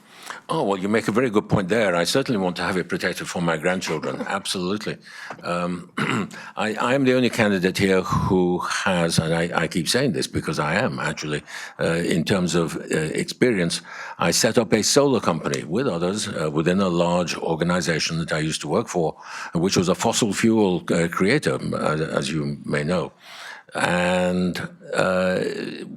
Oh, well, you make a very good point there. I certainly want to have it protected for my grandchildren, absolutely. I am the only candidate here who has, and I keep saying this because I am actually, in terms of experience, I set up a solar company with others within a large organization that I used to work for, which was a fossil fuel creator, as you may know. And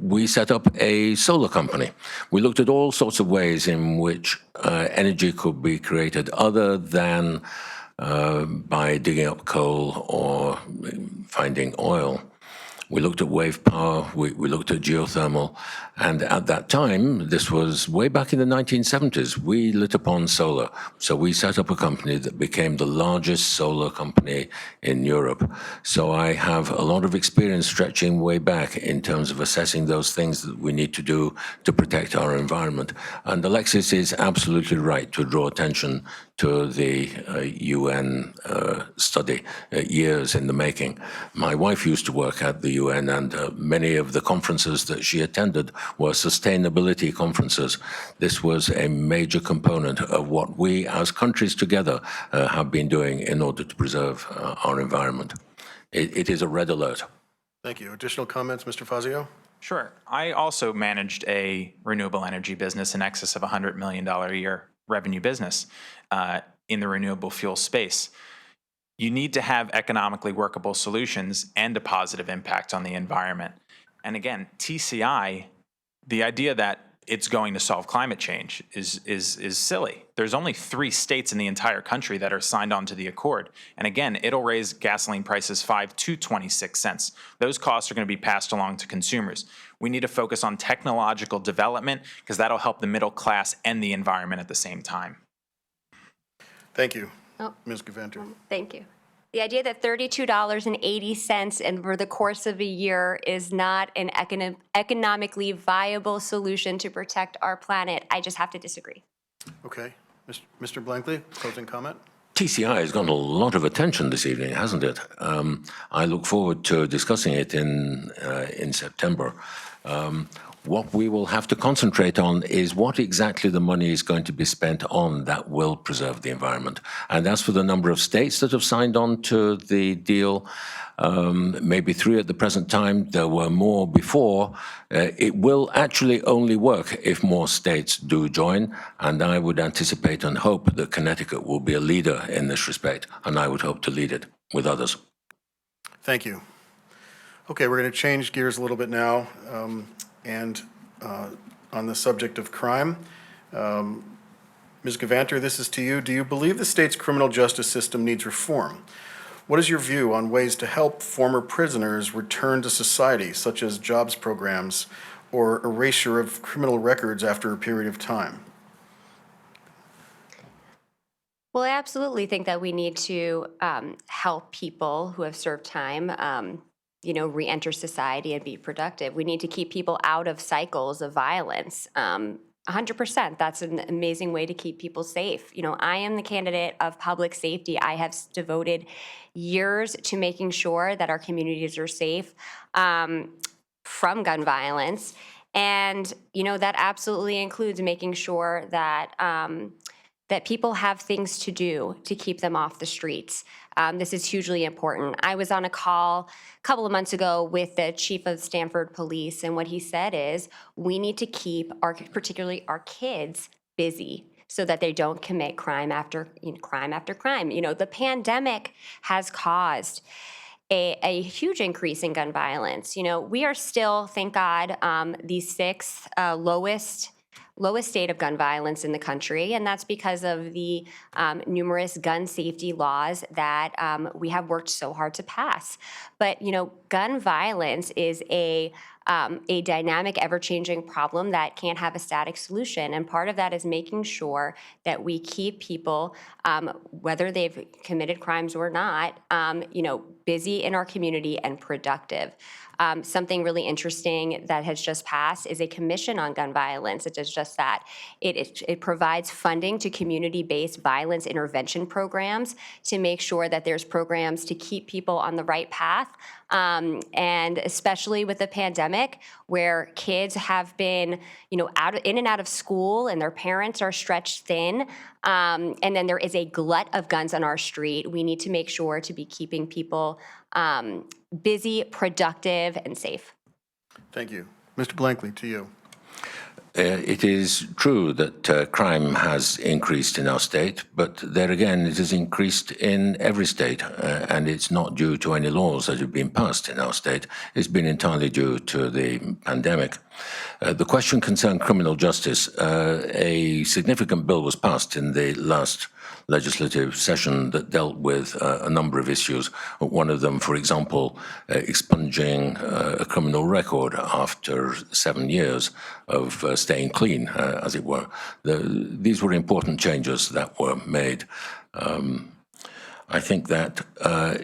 we set up a solar company. We looked at all sorts of ways in which energy could be created other than by digging up coal or finding oil. We looked at wave power, we looked at geothermal, and at that time, this was way back in the 1970s, we lit upon solar. So we set up a company that became the largest solar company in Europe. So I have a lot of experience stretching way back in terms of assessing those things that we need to do to protect our environment. And Alexis is absolutely right to draw attention to the UN study, years in the making. My wife used to work at the UN, and many of the conferences that she attended were sustainability conferences. This was a major component of what we as countries together have been doing in order to preserve our environment. It is a red alert. Thank you. Additional comments, Mr. Fazio? Sure. I also managed a renewable energy business in excess of $100 million a year revenue business in the renewable fuel space. You need to have economically workable solutions and a positive impact on the environment. And again, TCI, the idea that it's going to solve climate change is silly. There's only 3 states in the entire country that are signed on to the accord. And again, it'll raise gasoline prices 5 to 26 cents. Those costs are going to be passed along to consumers. We need to focus on technological development because that'll help the middle class and the environment at the same time. Thank you. Oh. Ms. Gavanter. Thank you. The idea that $32.80 and over the course of a year is not an economically viable solution to protect our planet, I just have to disagree. Okay. Mr. Blankley, closing comment? TCI has gotten a lot of attention this evening, hasn't it? I look forward to discussing it in September. What we will have to concentrate on is what exactly the money is going to be spent on that will preserve the environment. And as for the number of states that have signed on to the deal, maybe 3 at the present time, there were more before. It will actually only work if more states do join, and I would anticipate and hope that Connecticut will be a leader in this respect, and I would hope to lead it with others. Thank you. Okay, we're going to change gears a little bit now. And on the subject of crime, Ms. Gavanter, this is to you. Do you believe the state's criminal justice system needs reform? What is your view on ways to help former prisoners return to society, such as jobs programs or erasure of criminal records after a period of time? Well, I absolutely think that we need to help people who have served time re-enter society and be productive. We need to keep people out of cycles of violence. 100%. That's an amazing way to keep people safe. I am the candidate of public safety. I have devoted years to making sure that our communities are safe from gun violence. And, that absolutely includes making sure that that people have things to do to keep them off the streets. This is hugely important. I was on a call a couple of months ago with the chief of Stanford Police, and what he said is we need to keep particularly our kids busy so that they don't commit crime after crime after crime. The pandemic has caused a huge increase in gun violence. We are still, thank God, the 6th lowest state of gun violence in the country, and that's because of the numerous gun safety laws that we have worked so hard to pass. But gun violence is a dynamic, ever-changing problem that can't have a static solution, and part of that is making sure that we keep people, whether they've committed crimes or not, busy in our community and productive. Something really interesting that has just passed is a commission on gun violence. It does just that. It provides funding to community-based violence intervention programs to make sure that there's programs to keep people on the right path. And especially with the pandemic, where kids have been, in and out of school, and their parents are stretched thin, and then there is a glut of guns on our street. We need to make sure to be keeping people busy, productive, and safe. Thank you. Mr. Blankley, to you. It is true that crime has increased in our state, but there again, it has increased in every state, and it's not due to any laws that have been passed in our state. It's been entirely due to the pandemic. The question concerned criminal justice. A significant bill was passed in the last legislative session that dealt with a number of issues. One of them, for example, expunging a criminal record after 7 years of staying clean, as it were. These were important changes that were made. I think that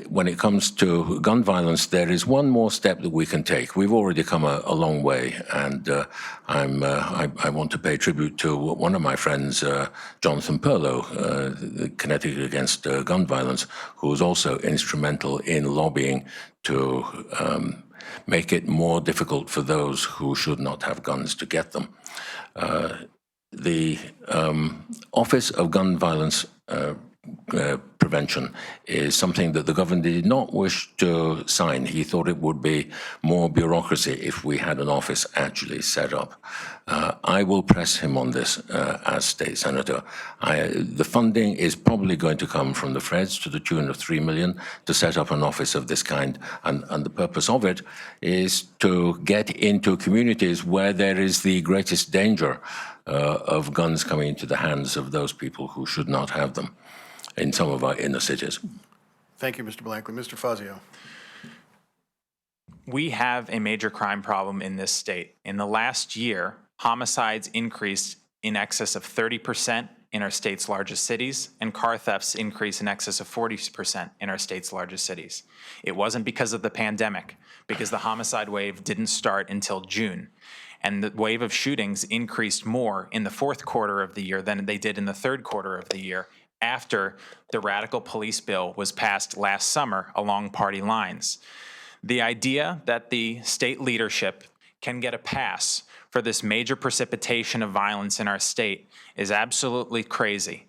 when it comes to gun violence, there is one more step that we can take. We've already come a long way, and I want to pay tribute to one of my friends, Jonathan Perlow, Connecticut Against Gun Violence, who was also instrumental in lobbying to make it more difficult for those who should not have guns to get them. The Office of Gun Violence prevention is something that the governor did not wish to sign. He thought it would be more bureaucracy if we had an office actually set up. I will press him on this as state senator. The funding is probably going to come from the Feds to the tune of $3 million to set up an office of this kind, and the purpose of it is to get into communities where there is the greatest danger of guns coming into the hands of those people who should not have them in some of our inner cities. Thank you, Mr. Blankley. Mr. Fazio. We have a major crime problem in this state. In the last year, homicides increased in excess of 30% in our state's largest cities, and car thefts increased in excess of 40% in our state's largest cities. It wasn't because of the pandemic, because the homicide wave didn't start until June. And the wave of shootings increased more in the fourth quarter of the year than they did in the third quarter of the year after the radical police bill was passed last summer along party lines. The idea that the state leadership can get a pass for this major precipitation of violence in our state is absolutely crazy.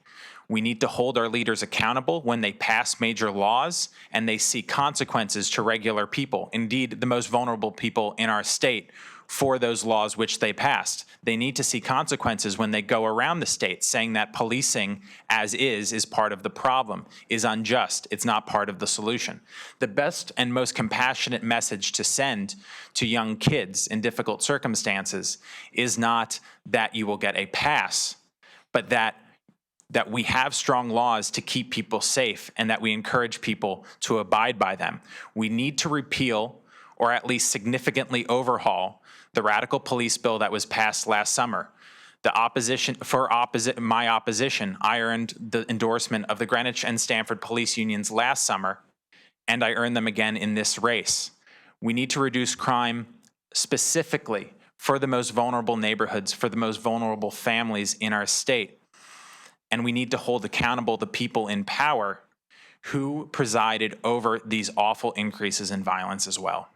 We need to hold our leaders accountable when they pass major laws and they see consequences to regular people, indeed the most vulnerable people in our state, for those laws which they passed. They need to see consequences when they go around the state saying that policing as is part of the problem, is unjust, it's not part of the solution. The best and most compassionate message to send to young kids in difficult circumstances is not that you will get a pass, but that we have strong laws to keep people safe and that we encourage people to abide by them. We need to repeal or at least significantly overhaul the radical police bill that was passed last summer. My opposition, I earned the endorsement of the Greenwich and Stamford police unions last summer, and I earned them again in this race. We need to reduce crime specifically for the most vulnerable neighborhoods, for the most vulnerable families in our state. And we need to hold accountable the people in power who presided over these awful increases in violence as well.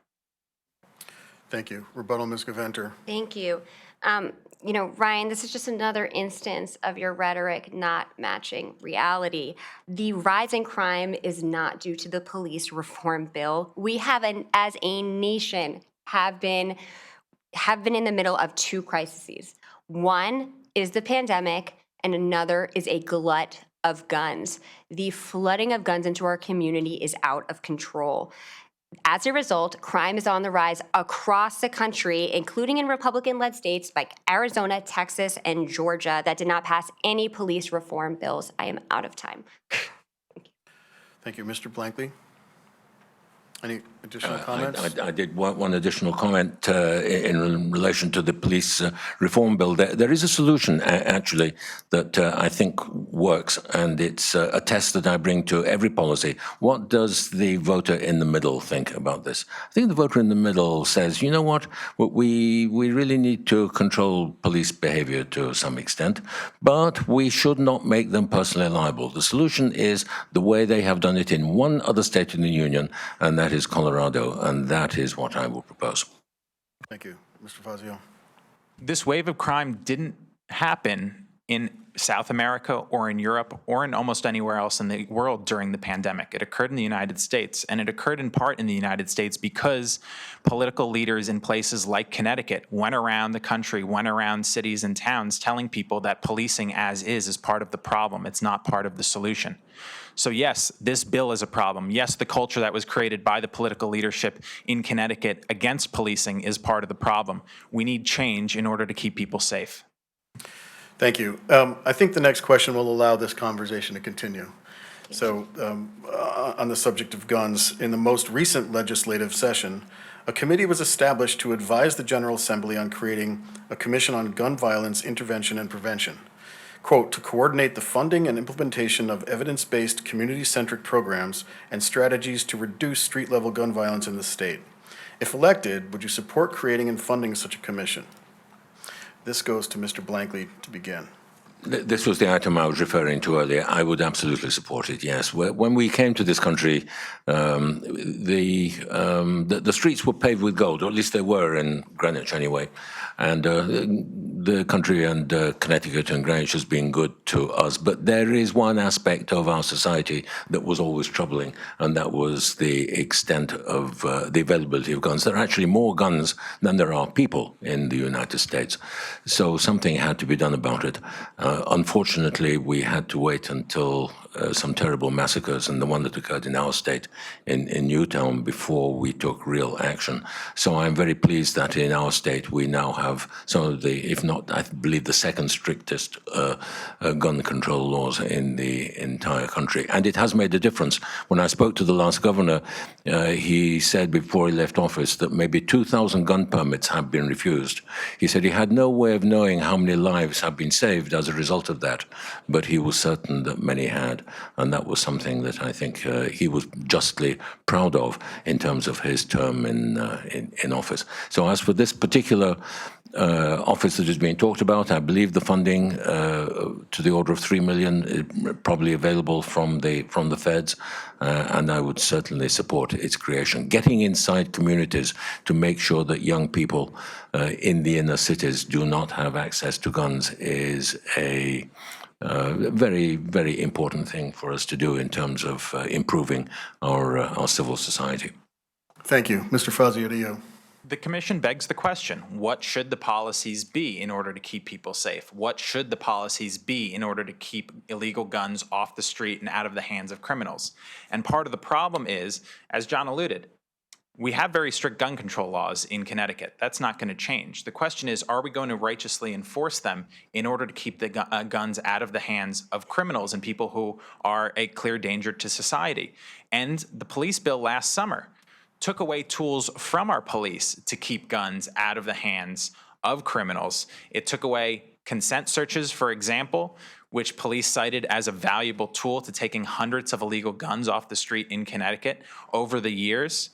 Thank you. Rebuttal, Ms. Gaventer. Thank you. Ryan, this is just another instance of your rhetoric not matching reality. The rise in crime is not due to the police reform bill. We have, as a nation, have been in the middle of two crises. One is the pandemic, and another is a glut of guns. The flooding of guns into our community is out of control. As a result, crime is on the rise across the country, including in Republican-led states like Arizona, Texas, and Georgia that did not pass any police reform bills. I am out of time. Thank you. Mr. Blankley? Any additional comments? I did one additional comment in relation to the police reform bill. There is a solution, actually, that I think works, and it's a test that I bring to every policy. What does the voter in the middle think about this? I think the voter in the middle says, you know what, we really need to control police behavior to some extent, but we should not make them personally liable. The solution is the way they have done it in one other state in the union, and that is Colorado, and that is what I will propose. Thank you. Mr. Fazio. This wave of crime didn't happen in South America or in Europe or in almost anywhere else in the world during the pandemic. It occurred in the United States, and it occurred in part in the United States because political leaders in places like Connecticut went around the country, went around cities and towns telling people that policing as is part of the problem. It's not part of the solution. So yes, this bill is a problem. Yes, the culture that was created by the political leadership in Connecticut against policing is part of the problem. We need change in order to keep people safe. Thank you. I think the next question will allow this conversation to continue. So on the subject of guns, in the most recent legislative session, a committee was established to advise the General Assembly on creating a Commission on Gun Violence Intervention and Prevention. Quote, to coordinate the funding and implementation of evidence-based, community-centric programs and strategies to reduce street-level gun violence in the state. If elected, would you support creating and funding such a commission? This goes to Mr. Blankley to begin. This was the item I was referring to earlier. I would absolutely support it, yes. When we came to this country, the streets were paved with gold, or at least they were in Greenwich anyway. And the country and Connecticut and Greenwich has been good to us, but there is one aspect of our society that was always troubling, and that was the extent of the availability of guns. There are actually more guns than there are people in the United States, so something had to be done about it. Unfortunately, we had to wait until some terrible massacres, and the one that occurred in our state in Newtown, before we took real action. So I'm very pleased that in our state we now have some of the, if not, I believe, the second strictest gun control laws in the entire country. And it has made a difference. When I spoke to the last governor, he said before he left office that maybe 2,000 gun permits have been refused. He said he had no way of knowing how many lives have been saved as a result of that, but he was certain that many had. And that was something that I think he was justly proud of in terms of his term in office. So as for this particular office that is being talked about, I believe the funding to the order of $3 million is probably available from the feds, and I would certainly support its creation. Getting inside communities to make sure that young people in the inner cities do not have access to guns is a very, very important thing for us to do in terms of improving our civil society. Thank you. Mr. Fazio, to you. The commission begs the question, what should the policies be in order to keep people safe? What should the policies be in order to keep illegal guns off the street and out of the hands of criminals? And part of the problem is, as John alluded, we have very strict gun control laws in Connecticut. That's not going to change. The question is, are we going to righteously enforce them in order to keep the guns out of the hands of criminals and people who are a clear danger to society? And the police bill last summer took away tools from our police to keep guns out of the hands of criminals. It took away consent searches, for example, which police cited as a valuable tool to taking hundreds of illegal guns off the street in Connecticut over the years.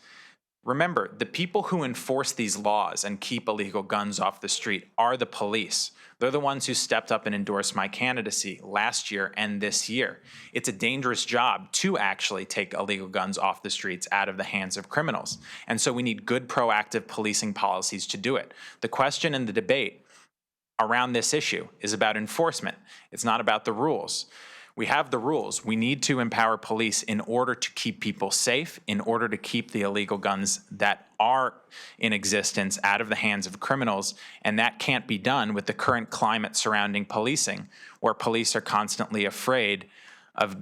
Remember, the people who enforce these laws and keep illegal guns off the street are the police. They're the ones who stepped up and endorsed my candidacy last year and this year. It's a dangerous job to actually take illegal guns off the streets out of the hands of criminals. And so we need good proactive policing policies to do it. The question in the debate around this issue is about enforcement. It's not about the rules. We have the rules. We need to empower police in order to keep people safe, in order to keep the illegal guns that are in existence out of the hands of criminals, and that can't be done with the current climate surrounding policing, where police are constantly afraid of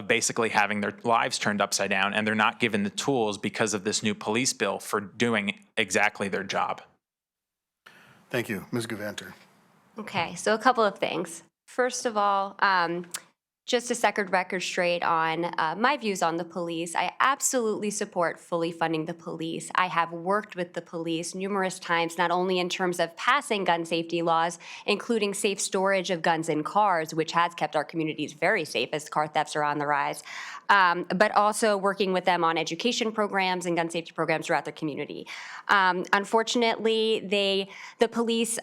basically having their lives turned upside down, and they're not given the tools because of this new police bill for doing exactly their job. Thank you. Ms. Guvanter. Okay, so a couple of things. First of all, just to set the record straight on my views on the police, I absolutely support fully funding the police. I have worked with the police numerous times, not only in terms of passing gun safety laws, including safe storage of guns in cars, which has kept our communities very safe as car thefts are on the rise, but also working with them on education programs and gun safety programs throughout their community. Unfortunately, the police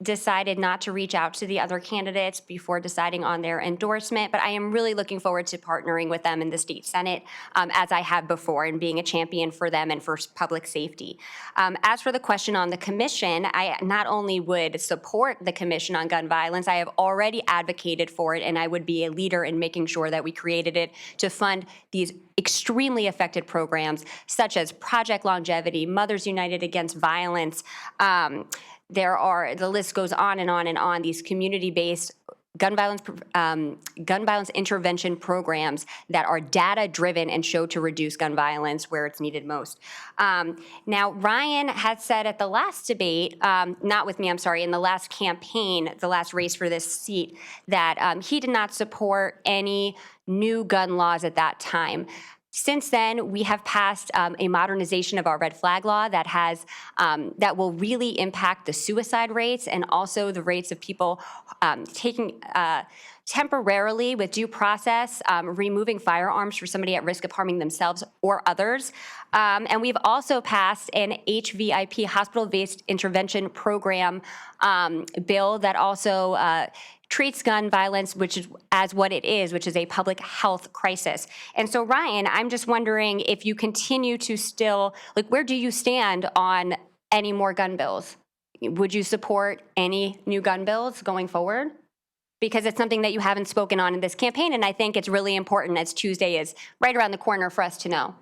decided not to reach out to the other candidates before deciding on their endorsement, but I am really looking forward to partnering with them in the state Senate, as I have before, and being a champion for them and for public safety. As for the question on the commission, I not only would support the Commission on Gun Violence, I have already advocated for it, and I would be a leader in making sure that we created it to fund these extremely effective programs such as Project Longevity, Mothers United Against Violence. The list goes on and on and on, these community-based gun violence intervention programs that are data-driven and show to reduce gun violence where it's needed most. Now, Ryan had said at the last debate, not with me, I'm sorry, in the last campaign, the last race for this seat, that he did not support any new gun laws at that time. Since then, we have passed a modernization of our red flag law that will really impact the suicide rates and also the rates of people taking temporarily with due process, removing firearms for somebody at risk of harming themselves or others. And we've also passed an HVIP, hospital-based intervention program bill that also treats gun violence, which is as what it is, which is a public health crisis. And so, Ryan, I'm just wondering if you continue to still, where do you stand on any more gun bills? would you support any new gun bills going forward? Because it's something that you haven't spoken on in this campaign, and I think it's really important as Tuesday is right around the corner for us to know.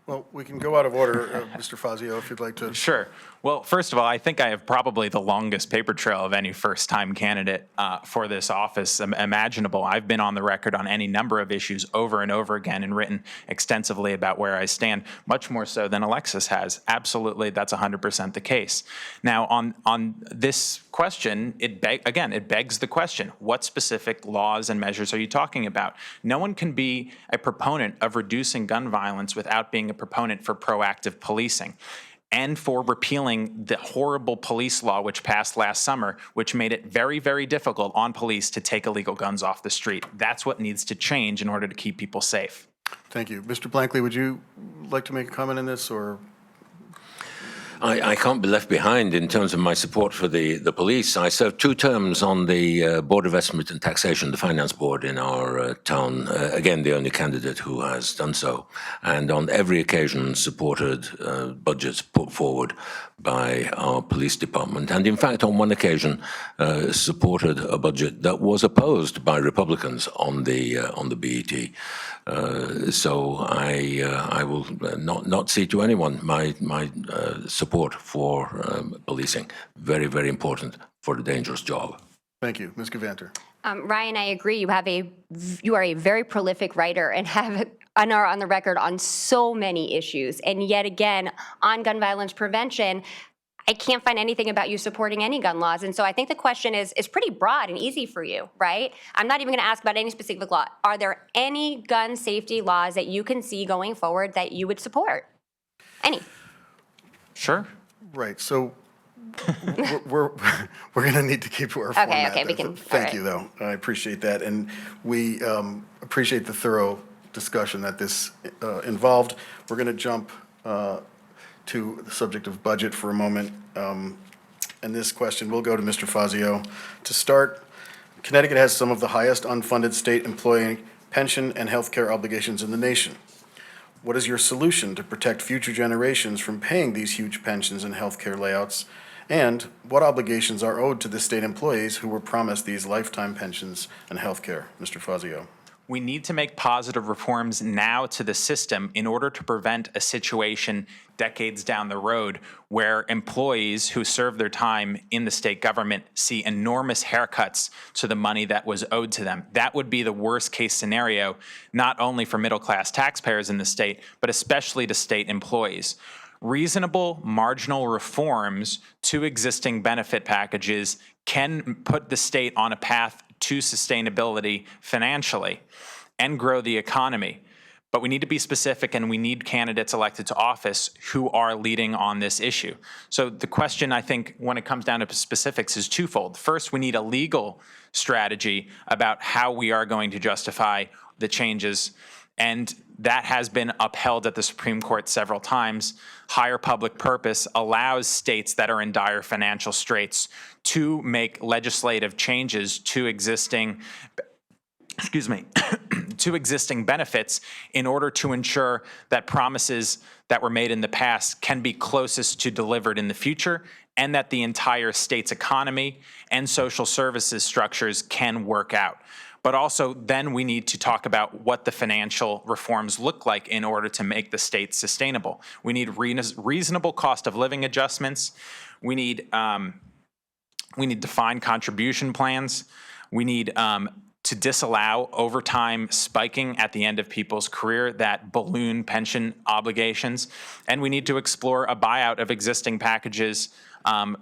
Well, we can go out of order, Mr. Fazio, if you'd like to. Sure. Well, first of all, I think I have probably the longest paper trail of any first-time candidate for this office imaginable. I've been on the record on any number of issues over and over again and written extensively about where I stand, much more so than Alexis has. Absolutely, that's 100% the case. Now, on this question, it begs the question, what specific laws and measures are you talking about? No one can be a proponent of reducing gun violence without being a proponent for proactive policing, and for repealing the horrible police law which passed last summer, which made it very, very difficult on police to take illegal guns off the street. That's what needs to change in order to keep people safe. Thank you. Mr. Blankley, would you like to make a comment on this, or? I can't be left behind in terms of my support for the police. I served 2 terms on the Board of Estimate and Taxation, the Finance Board in our town, again, the only candidate who has done so, and on every occasion supported budgets put forward by our police department, and in fact, on one occasion, supported a budget that was opposed by Republicans on the BET. So I will not cede to anyone my support for policing. Very, very important for a dangerous job. Thank you. Ms. Gavanter. Ryan, I agree. You are a very prolific writer and are on the record on so many issues. And yet again, on gun violence prevention, I can't find anything about you supporting any gun laws. And so I think the question is pretty broad and easy for you, right? I'm not even going to ask about any specific law. Are there any gun safety laws that you can see going forward that you would support? Any? Sure. Right. So we're going to need to keep to our format. Okay, we can. Thank you, though. I appreciate that, and we appreciate the thorough discussion that this involved. We're going to jump to the subject of budget for a moment, and this question will go to Mr. Fazio. To start, Connecticut has some of the highest unfunded state employee pension and health care obligations in the nation. What is your solution to protect future generations from paying these huge pensions and health care layouts? And what obligations are owed to the state employees who were promised these lifetime pensions and health care? Mr. Fazio. We need to make positive reforms now to the system in order to prevent a situation decades down the road where employees who serve their time in the state government see enormous haircuts to the money that was owed to them. That would be the worst case scenario, not only for middle class taxpayers in the state, but especially to state employees. Reasonable marginal reforms to existing benefit packages can put the state on a path to sustainability financially and grow the economy. But we need to be specific, and we need candidates elected to office who are leading on this issue. So the question, I think, when it comes down to specifics is twofold. First, we need a legal strategy about how we are going to justify the changes, and that has been upheld at the Supreme Court several times. Higher public purpose allows states that are in dire financial straits to make legislative changes to existing to existing benefits in order to ensure that promises that were made in the past can be closest to delivered in the future, and that the entire state's economy and social services structures can work out. But also, then we need to talk about what the financial reforms look like in order to make the state sustainable. We need reasonable cost of living adjustments. We need defined contribution plans. We need to disallow overtime spiking at the end of people's career that balloon pension obligations. And we need to explore a buyout of existing packages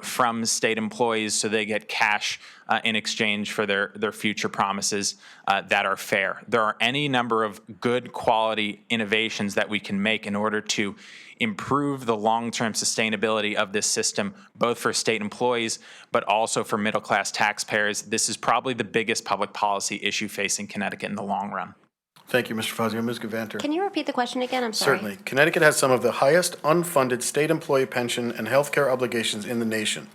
from state employees so they get cash in exchange for their future promises that are fair. There are any number of good quality innovations that we can make in order to improve the long-term sustainability of this system, both for state employees, but also for middle-class taxpayers. This is probably the biggest public policy issue facing Connecticut in the long run. Thank you, Mr. Fazio. Ms. Gavanter. Can you repeat the question again? I'm sorry. Certainly. Connecticut has some of the highest unfunded state employee pension and health care obligations in the nation.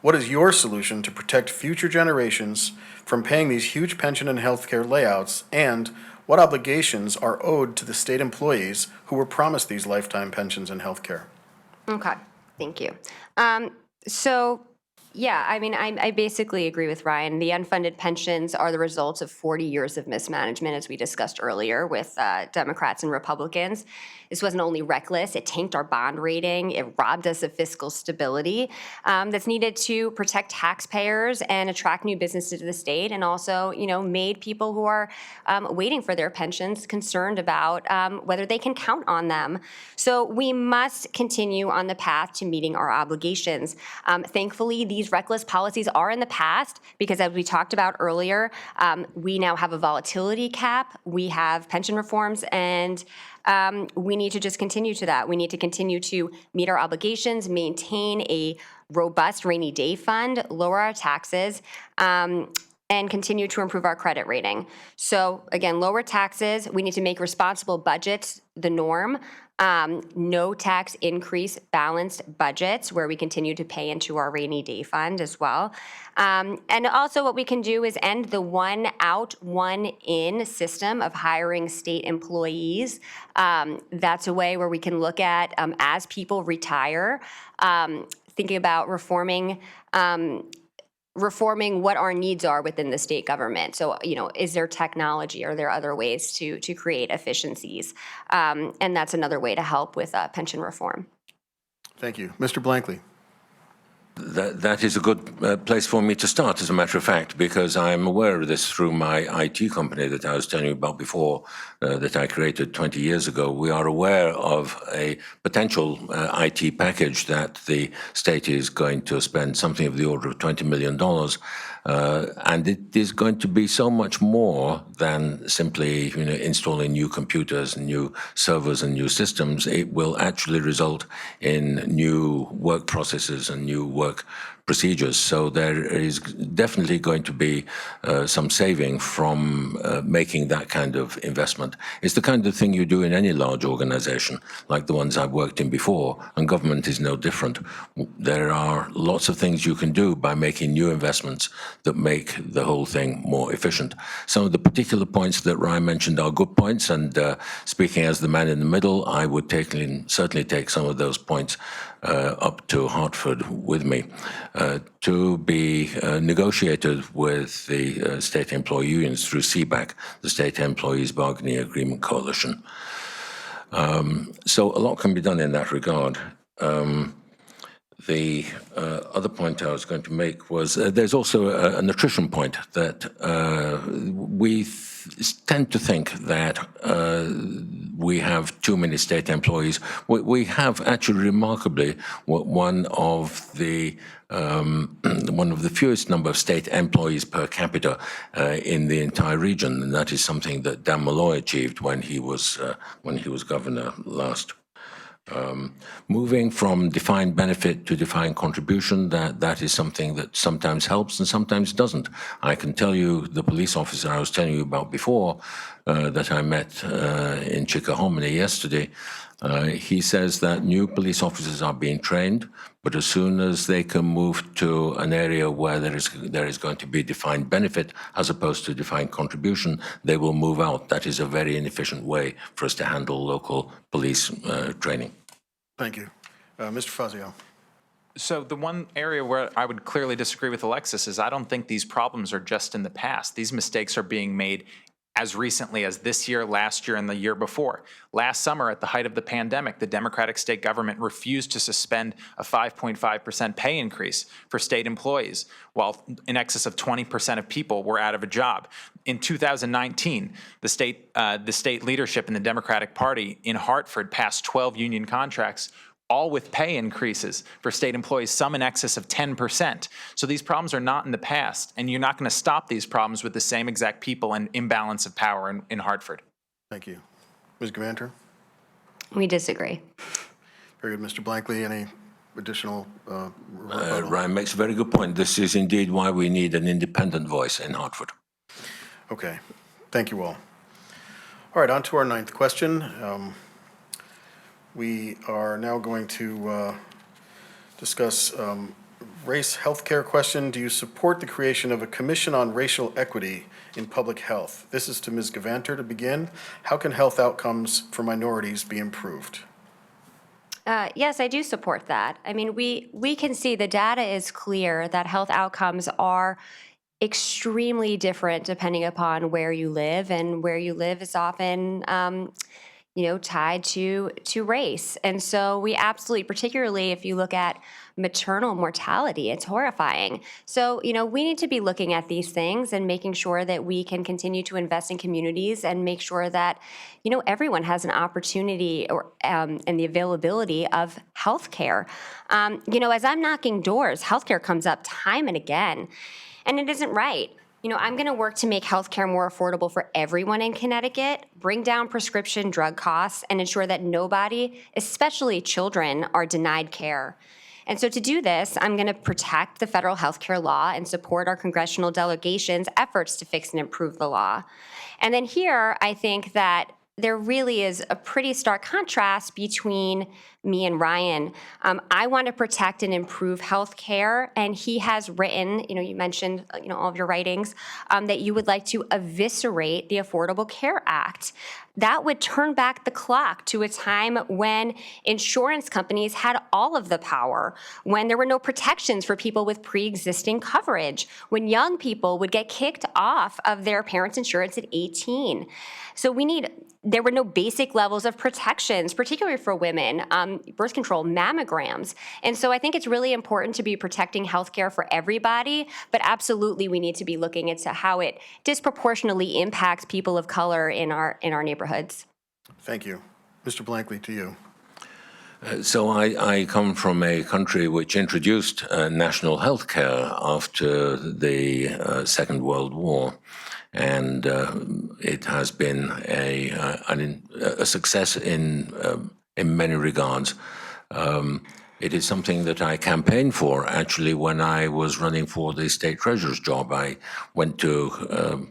What is your solution to protect future generations from paying these huge pension and health care layouts, and what obligations are owed to the state employees who were promised these lifetime pensions and health care? Okay, thank you. So, yeah, I mean, I basically agree with Ryan. The unfunded pensions are the results of 40 years of mismanagement, as we discussed earlier with Democrats and Republicans. This wasn't only reckless, it tanked our bond rating, it robbed us of fiscal stability that's needed to protect taxpayers and attract new businesses to the state, and also, made people who are waiting for their pensions concerned about whether they can count on them. So we must continue on the path to meeting our obligations. Thankfully, these reckless policies are in the past because, as we talked about earlier, we now have a volatility cap, we have pension reforms, and we need to just continue to that. We need to continue to meet our obligations, maintain a robust rainy day fund, lower our taxes, and continue to improve our credit rating. So again, lower taxes, we need to make responsible budgets the norm. No tax increase, balanced budgets where we continue to pay into our rainy day fund as well. And also what we can do is end the one out, one in system of hiring state employees. That's a way where we can look at, as people retire, thinking about reforming what our needs are within the state government. So, is there technology? Are there other ways to create efficiencies? And that's another way to help with pension reform. Thank you. Mr. Blankley. That is a good place for me to start, as a matter of fact, because I'm aware of this through my IT company that I was telling you about before, that I created 20 years ago. We are aware of a potential IT package that the state is going to spend something of the order of $20 million. And it is going to be so much more than simply installing new computers, new servers, and new systems. It will actually result in new work processes and new work procedures. So there is definitely going to be some saving from making that kind of investment. It's the kind of thing you do in any large organization, like the ones I've worked in before, and government is no different. There are lots of things you can do by making new investments that make the whole thing more efficient. Some of the particular points that Ryan mentioned are good points, and speaking as the man in the middle, I would certainly take some of those points up to Hartford with me to be negotiated with the state employee unions through CBAC, the State Employees Bargaining Agreement Coalition. So a lot can be done in that regard. The other point I was going to make was there's also a nutrition point that we tend to think that we have too many state employees. We have actually remarkably one of the fewest number of state employees per capita in the entire region, and that is something that Dan Malloy achieved when he was governor last. Moving from defined benefit to defined contribution, that is something that sometimes helps and sometimes doesn't. I can tell you the police officer I was telling you about before that I met in Chickahominy yesterday, he says that new police officers are being trained, but as soon as they can move to an area where there is going to be defined benefit as opposed to defined contribution, they will move out. That is a very inefficient way for us to handle local police training. Thank you. Mr. Fazio. So the one area where I would clearly disagree with Alexis is I don't think these problems are just in the past. These mistakes are being made as recently as this year, last year, and the year before. Last summer, at the height of the pandemic, the Democratic state government refused to suspend a 5.5% pay increase for state employees, while in excess of 20% of people were out of a job. In 2019, the state leadership in the Democratic Party in Hartford passed 12 union contracts, all with pay increases for state employees, some in excess of 10%. So these problems are not in the past, and you're not going to stop these problems with the same exact people and imbalance of power in Hartford. Thank you. Ms. Gavanter? We disagree. Very good. Mr. Blankley, any additional rebuttal? Ryan makes a very good point. This is indeed why we need an independent voice in Hartford. Okay. Thank you all. All right, on to our ninth question. We are now going to discuss race healthcare question. Do you support the creation of a commission on racial equity in public health? This is to Ms. Gavanter to begin. How can health outcomes for minorities be improved? Yes, I do support that. I mean, we can see the data is clear that health outcomes are extremely different depending upon where you live, and where you live is often tied to race. And so we absolutely, particularly if you look at maternal mortality, it's horrifying. So, we need to be looking at these things and making sure that we can continue to invest in communities and make sure that, everyone has an opportunity and the availability of health care. As I'm knocking doors, healthcare comes up time and again, and it isn't right. I'm going to work to make healthcare more affordable for everyone in Connecticut, bring down prescription drug costs, and ensure that nobody, especially children, are denied care. And so to do this, I'm going to protect the federal healthcare law and support our congressional delegation's efforts to fix and improve the law. And then here, I think that there really is a pretty stark contrast between me and Ryan. I want to protect and improve health care, and he has written, you mentioned, all of your writings, that you would like to eviscerate the Affordable Care Act. That would turn back the clock to a time when insurance companies had all of the power, when there were no protections for people with pre-existing coverage, when young people would get kicked off of their parents' insurance at 18. So there were no basic levels of protections, particularly for women, birth control, mammograms. And so I think it's really important to be protecting healthcare for everybody, but absolutely we need to be looking into how it disproportionately impacts people of color in our neighborhoods. Thank you. Mr. Blankley, to you. So I come from a country which introduced national health care after the Second World War. And it has been a success in many regards. It is something that I campaigned for, actually, when I was running for the state treasurer's job. I went to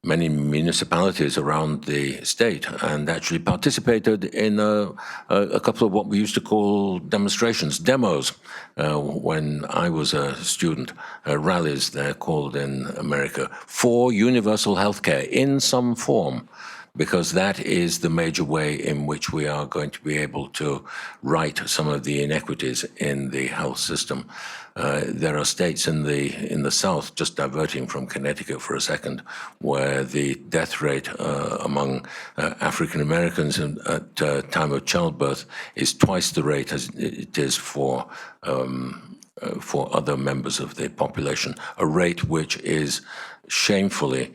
many municipalities around the state and actually participated in a couple of what we used to call demos, when I was a student, rallies they're called in America, for universal health care in some form, because that is the major way in which we are going to be able to right some of the inequities in the health system. There are states in the South, just diverting from Connecticut for a second, where the death rate among African Americans at time of childbirth is twice the rate as it is for other members of the population, a rate which is shamefully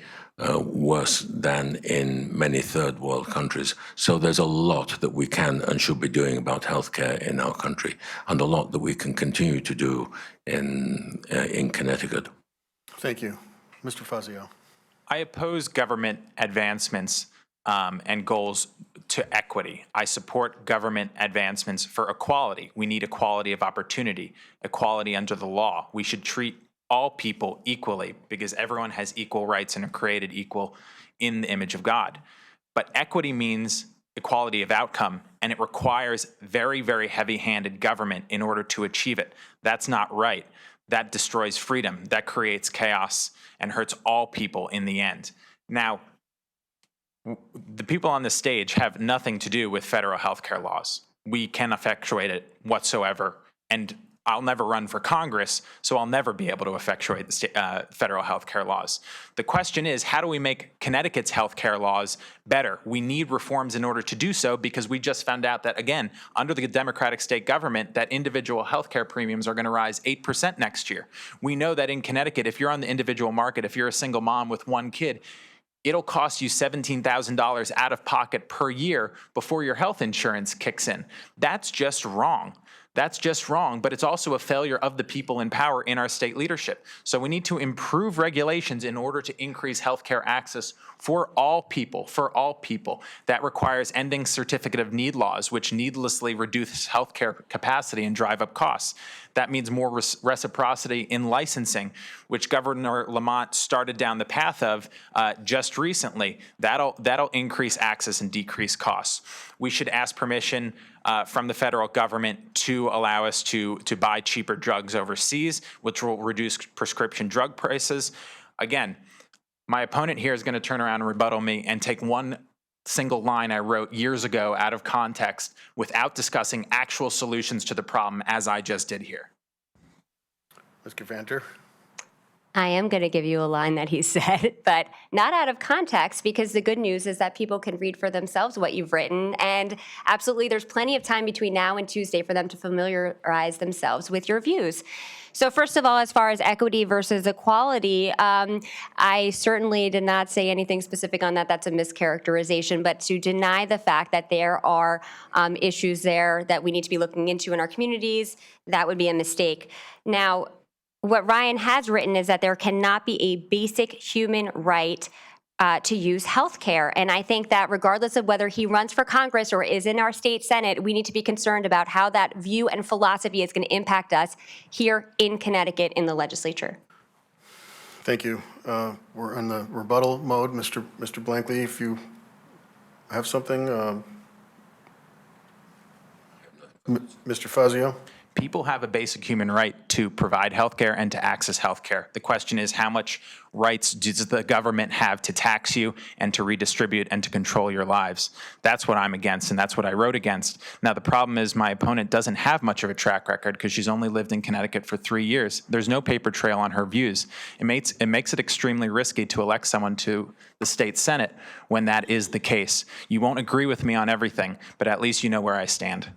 worse than in many third world countries. So there's a lot that we can and should be doing about healthcare in our country, and a lot that we can continue to do in Connecticut. Thank you. Mr. Fazio. I oppose government advancements and goals to equity. I support government advancements for equality. We need equality of opportunity, equality under the law. We should treat all people equally, because everyone has equal rights and are created equal in the image of God. But equity means equality of outcome, and it requires very, very heavy-handed government in order to achieve it. That's not right. That destroys freedom. That creates chaos and hurts all people in the end. Now, the people on the stage have nothing to do with federal healthcare laws. We can effectuate it whatsoever, and I'll never run for Congress, so I'll never be able to effectuate the federal health care laws. The question is, how do we make Connecticut's health care laws better? We need reforms in order to do so, because we just found out that, again, under the Democratic state government, that individual health care premiums are going to rise 8% next year. We know that in Connecticut, if you're on the individual market, if you're a single mom with one kid, it'll cost you $17,000 out of pocket per year before your health insurance kicks in. That's just wrong. That's just wrong, but it's also a failure of the people in power in our state leadership. So we need to improve regulations in order to increase healthcare access for all people, That requires ending certificate of need laws, which needlessly reduce healthcare capacity and drive up costs. That means more reciprocity in licensing, which Governor Lamont started down the path of just recently. That'll increase access and decrease costs. We should ask permission from the federal government to allow us to buy cheaper drugs overseas, which will reduce prescription drug prices. Again, my opponent here is going to turn around and rebuttal me and take one single line I wrote years ago out of context without discussing actual solutions to the problem as I just did here. Ms. Gavanter? I am going to give you a line that he said, but not out of context, because the good news is that people can read for themselves what you've written. And absolutely, there's plenty of time between now and Tuesday for them to familiarize themselves with your views. So first of all, as far as equity versus equality, I certainly did not say anything specific on that. That's a mischaracterization. But to deny the fact that there are issues there that we need to be looking into in our communities, that would be a mistake. Now, what Ryan has written is that there cannot be a basic human right to use health care. And I think that regardless of whether he runs for Congress or is in our state Senate, we need to be concerned about how that view and philosophy is going to impact us here in Connecticut in the legislature. Thank you. We're in the rebuttal mode. Mr. Blankley, if you have something. Mr. Fazio? People have a basic human right to provide health care and to access health care. The question is, how much rights does the government have to tax you and to redistribute and to control your lives? That's what I'm against, and that's what I wrote against. Now, the problem is my opponent doesn't have much of a track record because she's only lived in Connecticut for 3 years. There's no paper trail on her views. It makes it extremely risky to elect someone to the state Senate when that is the case. You won't agree with me on everything, but at least you know where I stand.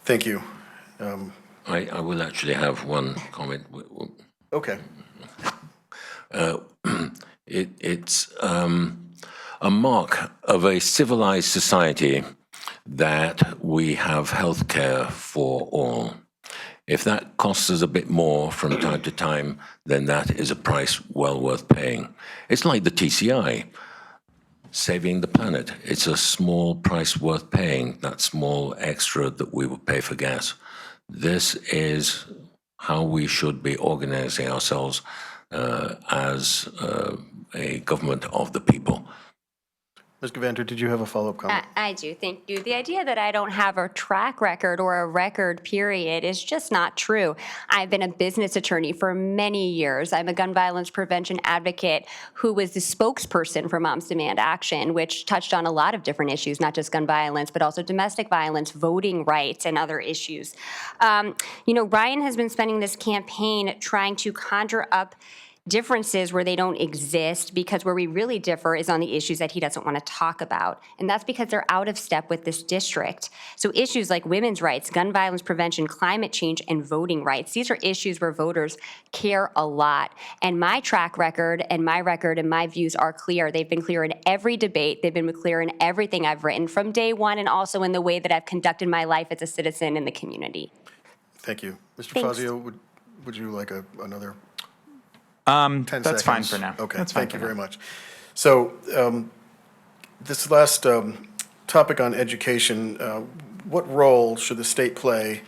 Thank you. I will actually have one comment. Okay. It's a mark of a civilized society that we have health care for all. If that costs us a bit more from time to time, then that is a price well worth paying. It's like the TCI, saving the planet. It's a small price worth paying, that small extra that we would pay for gas. This is how we should be organizing ourselves as a government of the people. Ms. Gavanter, did you have a follow-up comment? I do, thank you. The idea that I don't have a track record or a record period is just not true. I've been a business attorney for many years. I'm a gun violence prevention advocate who was the spokesperson for Moms Demand Action, which touched on a lot of different issues, not just gun violence, but also domestic violence, voting rights, and other issues. Ryan has been spending this campaign trying to conjure up differences where they don't exist, because where we really differ is on the issues that he doesn't want to talk about. And that's because they're out of step with this district. So issues like women's rights, gun violence prevention, climate change, and voting rights, these are issues where voters care a lot. And my track record and my views are clear. They've been clear in every debate. They've been clear in everything I've written from day one, and also in the way that I've conducted my life as a citizen in the community. Thank you. Mr. Thanks. Fazio, would you like another 10 That's seconds? fine for now. Okay, That's fine thank for you very now. much. So this last topic on education, what role should the state play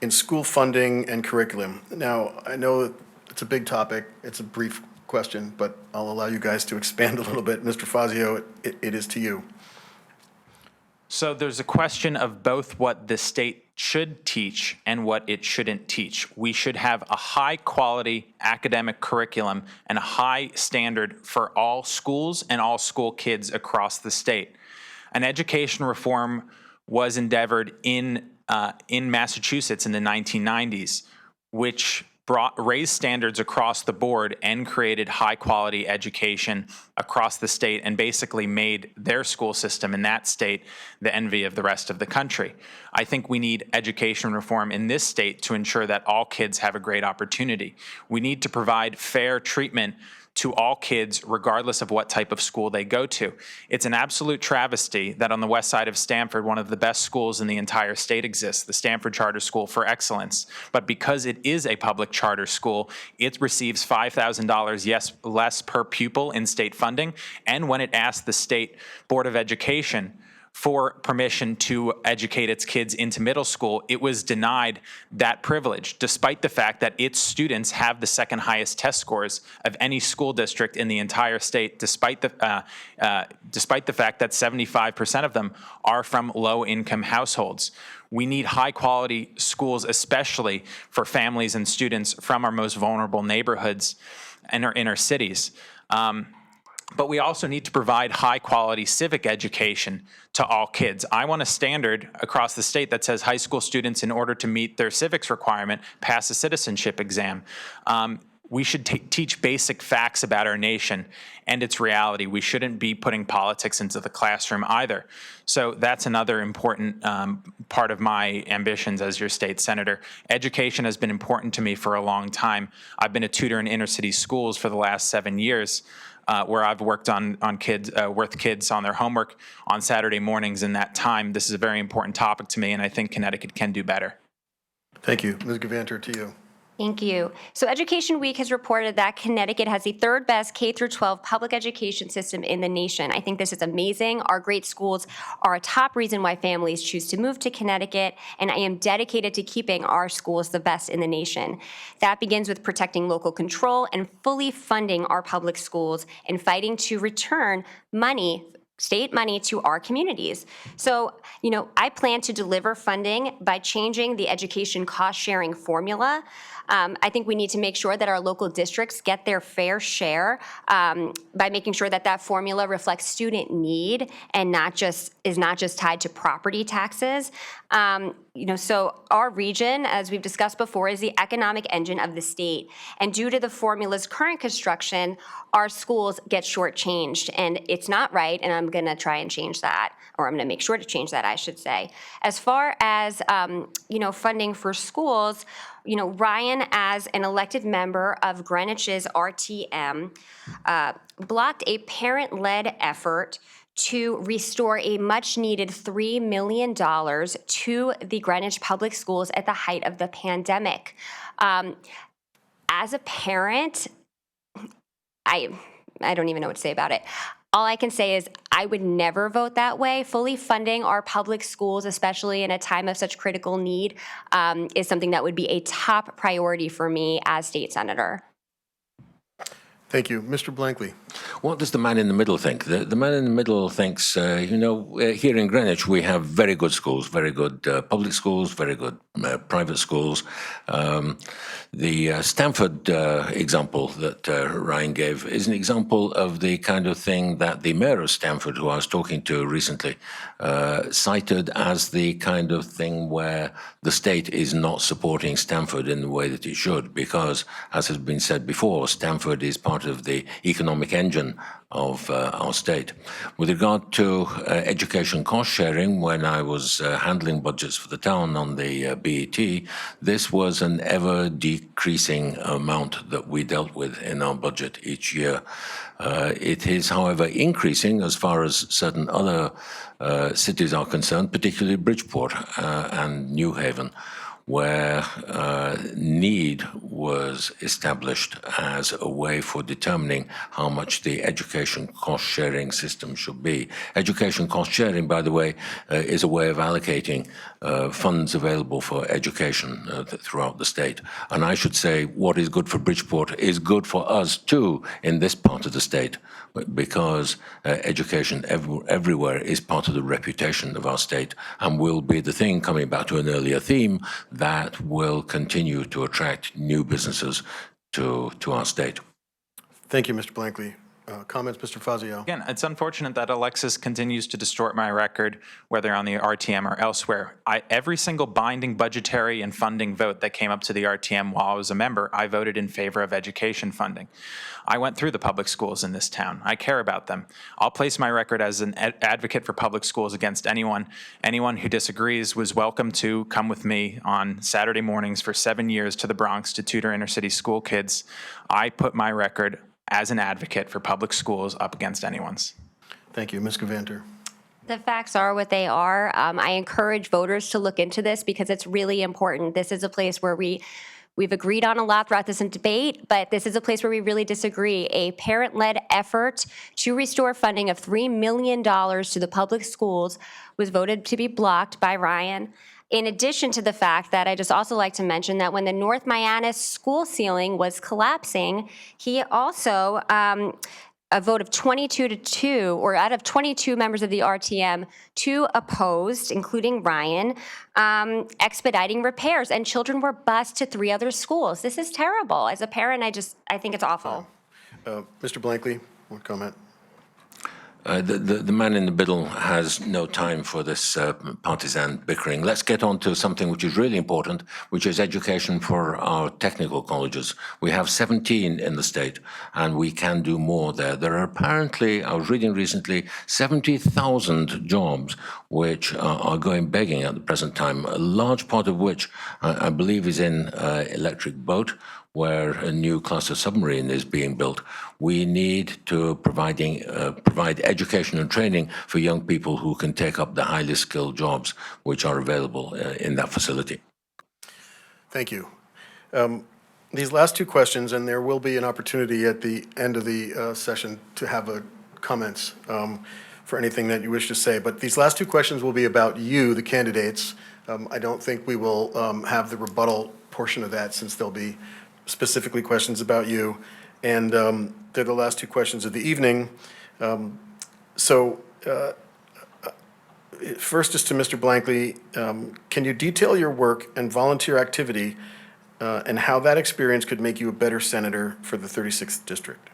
in school funding and curriculum? Now, I know it's a big topic. It's a brief question, but I'll allow you guys to expand a little bit. Mr. Fazio, it is to you. So there's a question of both what the state should teach and what it shouldn't teach. We should have a high-quality academic curriculum and a high standard for all schools and all school kids across the state. An education reform was endeavored in Massachusetts in the 1990s, which raised standards across the board and created high-quality education across the state, and basically made their school system in that state the envy of the rest of the country. I think we need education reform in this state to ensure that all kids have a great opportunity. We need to provide fair treatment to all kids, regardless of what type of school they go to. It's an absolute travesty that on the west side of Stamford, one of the best schools in the entire state exists, the Stamford Charter School for Excellence. But because it is a public charter school, it receives $5,000 less per pupil in state funding. And when it asked the State Board of Education for permission to educate its kids into middle school, it was denied that privilege, despite the fact that its students have the second highest test scores of any school district in the entire state, despite the fact that 75% of them are from low-income households. We need high-quality schools, especially for families and students from our most vulnerable neighborhoods and our inner cities. But we also need to provide high-quality civic education to all kids. I want a standard across the state that says high school students, in order to meet their civics requirement, pass a citizenship exam. We should teach basic facts about our nation and its reality. We shouldn't be putting politics into the classroom either. So that's another important part of my ambitions as your state senator. Education has been important to me for a long time. I've been a tutor in inner city schools for the last 7 years. Where I've worked on kids, with kids on their homework on Saturday mornings in that time. This is a very important topic to me, and I think Connecticut can do better. Thank you. Ms. Gavanter, to you. Thank you. So Education Week has reported that Connecticut has the third best K-12 public education system in the nation. I think this is amazing. Our great schools are a top reason why families choose to move to Connecticut, and I am dedicated to keeping our schools the best in the nation. That begins with protecting local control and fully funding our public schools and fighting to return state money to our communities. So, I plan to deliver funding by changing the education cost-sharing formula. I think we need to make sure that our local districts get their fair share by making sure that that formula reflects student need and is not just tied to property taxes. So our region, as we've discussed before, is the economic engine of the state. And due to the formula's current construction, our schools get shortchanged. And it's not right, and I'm going to try and change that, or I'm going to make sure to change that, I should say. As far as, funding for schools, Ryan, as an elected member of Greenwich's RTM, blocked a parent-led effort to restore a much-needed $3 million to the Greenwich Public Schools at the height of the pandemic. As a parent, I don't even know what to say about it. All I can say is I would never vote that way. Fully funding our public schools, especially in a time of such critical need, is something that would be a top priority for me as state senator. Thank you. Mr. Blankley. What does the man in the middle think? The man in the middle thinks, here in Greenwich we have very good schools, very good public schools, very good private schools. The Stanford example that Ryan gave is an example of the kind of thing that the mayor of Stanford, who I was talking to recently, cited as the kind of thing where the state is not supporting Stanford in the way that it should, because, as has been said before, Stanford is part of the economic engine of our state. With regard to education cost sharing, when I was handling budgets for the town on the BET, this was an ever decreasing amount that we dealt with in our budget each year. It is, however, increasing as far as certain other cities are concerned, particularly Bridgeport and New Haven, where need was established as a way for determining how much the education cost-sharing system should be. Education cost-sharing, by the way, is a way of allocating funds available for education throughout the state. And I should say what is good for Bridgeport is good for us, too, in this part of the state, because education everywhere is part of the reputation of our state and will be the thing, coming back to an earlier theme, that will continue to attract new businesses to our state. Thank you, Mr. Blankley. Comments, Mr. Fazio? Again, it's unfortunate that Alexis continues to distort my record, whether on the RTM or elsewhere. Every single binding budgetary and funding vote that came up to the RTM while I was a member, I voted in favor of education funding. I went through the public schools in this town. I care about them. I'll place my record as an advocate for public schools against anyone. Anyone who disagrees was welcome to come with me on Saturday mornings for 7 years to the Bronx to tutor inner city school kids. I put my record as an advocate for public schools up against anyone's. Thank you. Ms. Gavanter. The facts are what they are. I encourage voters to look into this because it's really important. This is a place where we've agreed on a lot throughout this debate, but this is a place where we really disagree. A parent-led effort to restore funding of $3 million to the public schools was voted to be blocked by Ryan. In addition to the fact that I just also like to mention that when the North Mianus school ceiling was collapsing, he also, a vote of 22-2, or out of 22 members of the RTM, 2 opposed, including Ryan, expediting repairs, and children were bused to 3 other schools. This is terrible. As a parent, I think it's awful. Mr. Blankley, one comment. The man in the middle has no time for this partisan bickering. Let's get on to something which is really important, which is education for our technical colleges. We have 17 in the state, and we can do more there. There are apparently, I was reading recently, 70,000 jobs which are going begging at the present time, a large part of which I believe is in electric boat, where a new cluster submarine is being built. We need to provide education and training for young people who can take up the highly skilled jobs which are available in that facility. Thank you. These last two questions, and there will be an opportunity at the end of the session to have comments for anything that you wish to say, but these last two questions will be about you, the candidates. I don't think we will have the rebuttal portion of that, since there'll be specifically questions about you, and they're the last two questions of the evening. First is to Mr. Blankley. Can you detail your work and volunteer activity and how that experience could make you a better senator for the 36th district?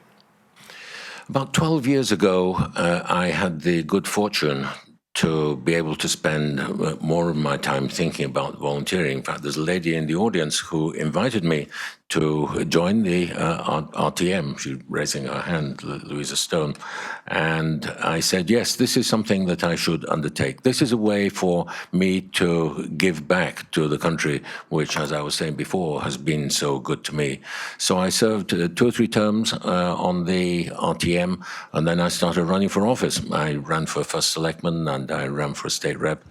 About 12 years ago, I had the good fortune to be able to spend more of my time thinking about volunteering. In fact, there's a lady in the audience who invited me to join the RTM. She's raising her hand, Louisa Stone. And I said, yes, this is something that I should undertake. This is a way for me to give back to the country, which, as I was saying before, has been so good to me. So I served 2 or 3 terms on the RTM, and then I started running for office. I ran for first selectman, and I ran for a state rep.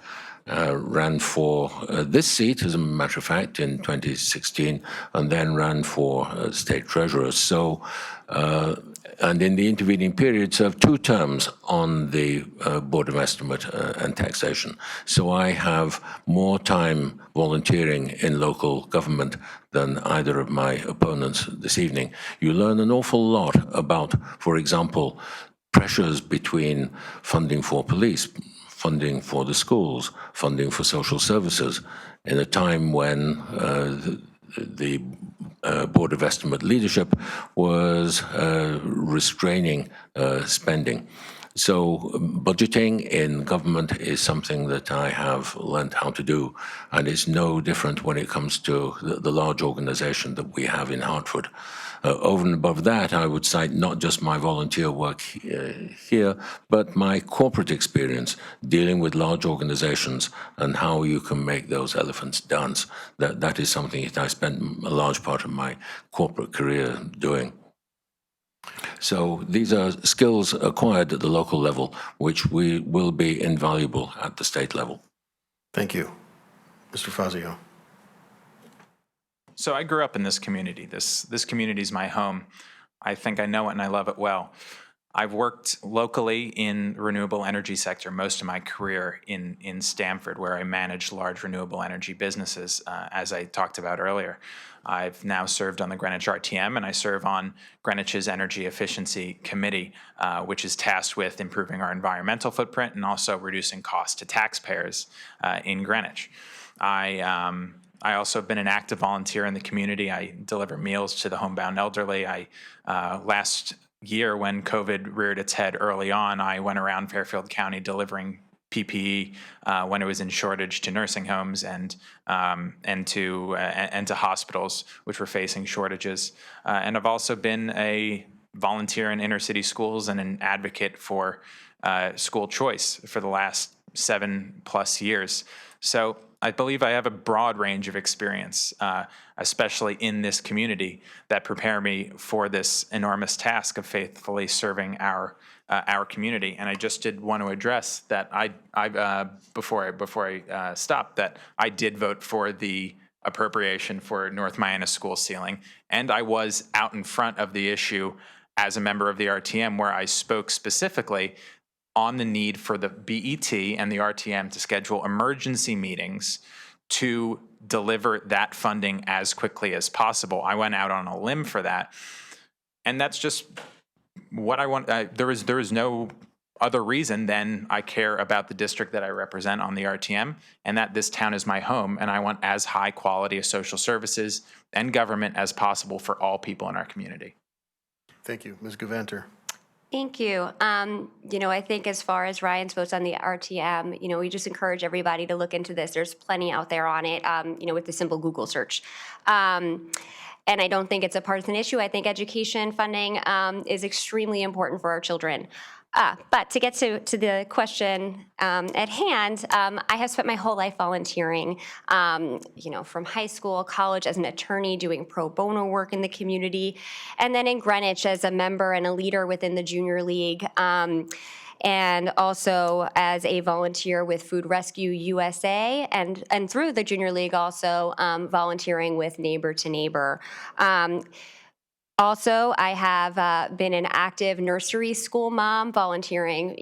Ran for this seat, as a matter of fact, in 2016, and then ran for state treasurer. So, and in the intervening period, served 2 terms on the Board of Estimate and Taxation. So I have more time volunteering in local government than either of my opponents this evening. You learn an awful lot about, for example, pressures between funding for police, funding for the schools, funding for social services, in a time when the Board of Estimate leadership was restraining spending. So budgeting in government is something that I have learned how to do, and it's no different when it comes to the large organization that we have in Hartford. Over and above that, I would cite not just my volunteer work here, but my corporate experience dealing with large organizations and how you can make those elephants dance. That is something that I spent a large part of my corporate career doing. So these are skills acquired at the local level, which will be invaluable at the state level. Thank you. Mr. Fazio. So I grew up in this community. This community is my home. I think I know it and I love it well. I've worked locally in the renewable energy sector most of my career in Stamford, where I manage large renewable energy businesses, as I talked about earlier. I've now served on the Greenwich RTM, and I serve on Greenwich's Energy Efficiency Committee, which is tasked with improving our environmental footprint and also reducing costs to taxpayers in Greenwich. I also have been an active volunteer in the community. I deliver meals to the homebound elderly. Last year, when COVID reared its head early on, I went around Fairfield County delivering PPE when it was in shortage to nursing homes and to hospitals which were facing shortages. And I've also been a volunteer in inner city schools and an advocate for school choice for the last 7+ years. So I believe I have a broad range of experience, especially in this community, that prepare me for this enormous task of faithfully serving our community. And I just did want to address that before I stop, that I did vote for the appropriation for North Miami school ceiling, and I was out in front of the issue as a member of the RTM, where I spoke specifically on the need for the BET and the RTM to schedule emergency meetings to deliver that funding as quickly as possible. I went out on a limb for that, and that's just what I want. There is no other reason than I care about the district that I represent on the RTM, and that this town is my home, and I want as high quality of social services and government as possible for all people in our community. Thank you. Ms. Gavanter. Thank you. I think as far as Ryan's votes on the RTM, we just encourage everybody to look into this. There's plenty out there on it, with the simple Google search. And I don't think it's a partisan issue. I think education funding is extremely important for our children. But to get to the question at hand, I have spent my whole life volunteering, from high school, college as an attorney doing pro bono work in the community, and then in Greenwich as a member and a leader within the Junior League. And also as a volunteer with Food Rescue USA, and through the Junior League also volunteering with Neighbor to Neighbor. Also, I have been an active nursery school mom, volunteering,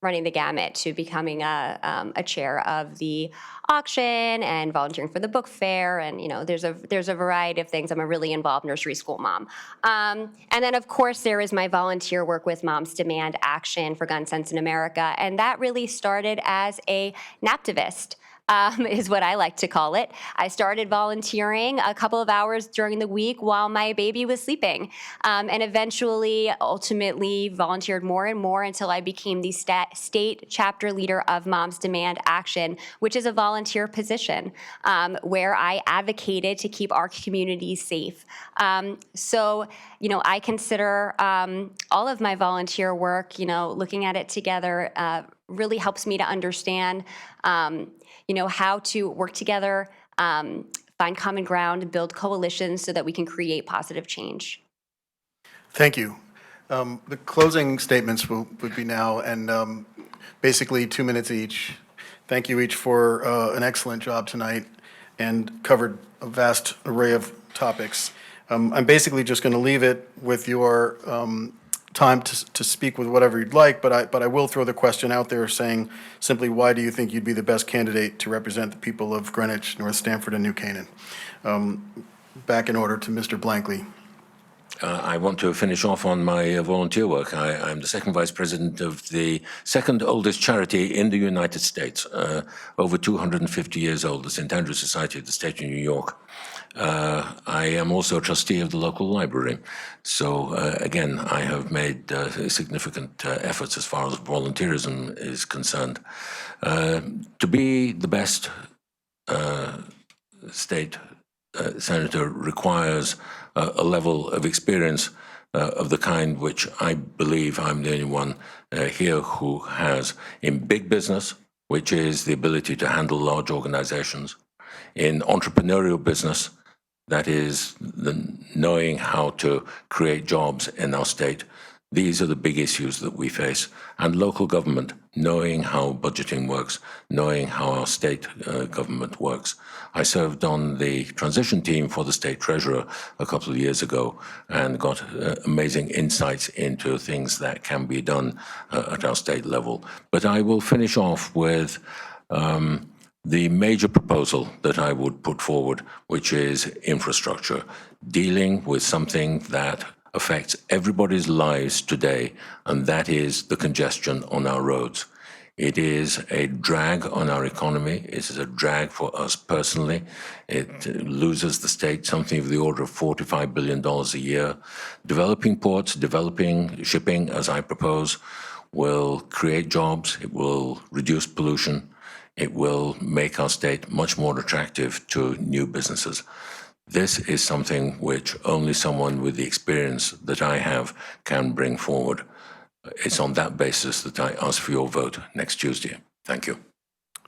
running the gamut to becoming a chair of the auction and volunteering for the book fair. And, there's a variety of things. I'm a really involved nursery school mom. And then, of course, there is my volunteer work with Moms Demand Action for Gun Sense in America. And that really started as a naptivist. Is what I like to call it. I started volunteering a couple of hours during the week while my baby was sleeping, and eventually, ultimately, volunteered more and more until I became the state chapter leader of Moms Demand Action, which is a volunteer position where I advocated to keep our communities safe. So, I consider all of my volunteer work, looking at it together, really helps me to understand how to work together, find common ground, build coalitions so that we can create positive change. Thank you. The closing statements would be now, and basically 2 minutes each. Thank you each for an excellent job tonight and covered a vast array of topics. I'm basically just going to leave it with your time to speak with whatever you'd like, but I will throw the question out there saying simply, why do you think you'd be the best candidate to represent the people of Greenwich, North Stamford, and New Canaan? Back in order to Mr. Blankley. I want to finish off on my volunteer work. I'm the second vice president of the second oldest charity in the United States, over 250 years old, the St. Andrew Society of the State of New York. I am also a trustee of the local library. So again, I have made significant efforts as far as volunteerism is concerned. To be the best state senator requires a level of experience of the kind which I believe I'm the only one here who has in big business, which is the ability to handle large organizations, in entrepreneurial business, that is knowing how to create jobs in our state. These are the big issues that we face. And local government, knowing how budgeting works, knowing how our state government works. I served on the transition team for the state treasurer a couple of years ago and got amazing insights into things that can be done at our state level. But I will finish off with the major proposal that I would put forward, which is infrastructure, dealing with something that affects everybody's lives today, and that is the congestion on our roads. It is a drag on our economy. It is a drag for us personally. It loses the state something of the order of $45 billion a year. Developing ports, developing shipping, as I propose, will create jobs. It will reduce pollution. It will make our state much more attractive to new businesses. This is something which only someone with the experience that I have can bring forward. It's on that basis that I ask for your vote next Tuesday. Thank you.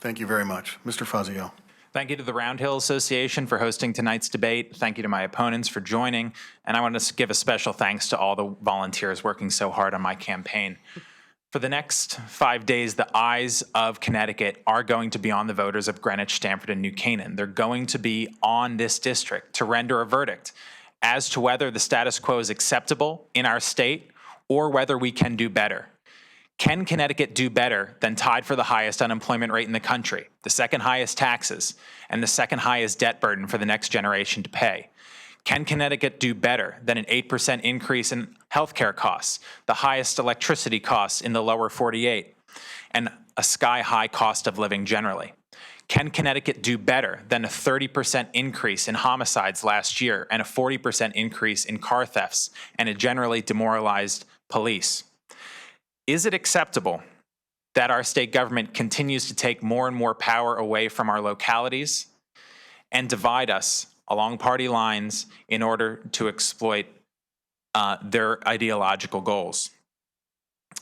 Thank you very much. Mr. Fazio. Thank you to the Round Hill Association for hosting tonight's debate. Thank you to my opponents for joining. And I want to give a special thanks to all the volunteers working so hard on my campaign. For the next 5 days, the eyes of Connecticut are going to be on the voters of Greenwich, Stamford, and New Canaan. They're going to be on this district to render a verdict as to whether the status quo is acceptable in our state or whether we can do better. Can Connecticut do better than tied for the highest unemployment rate in the country, the second highest taxes, and the second highest debt burden for the next generation to pay? Can Connecticut do better than an 8% increase in healthcare costs, the highest electricity costs in the lower 48, and a sky-high cost of living generally? Can Connecticut do better than a 30% increase in homicides last year and a 40% increase in car thefts and a generally demoralized police? Is it acceptable that our state government continues to take more and more power away from our localities and divide us along party lines in order to exploit their ideological goals?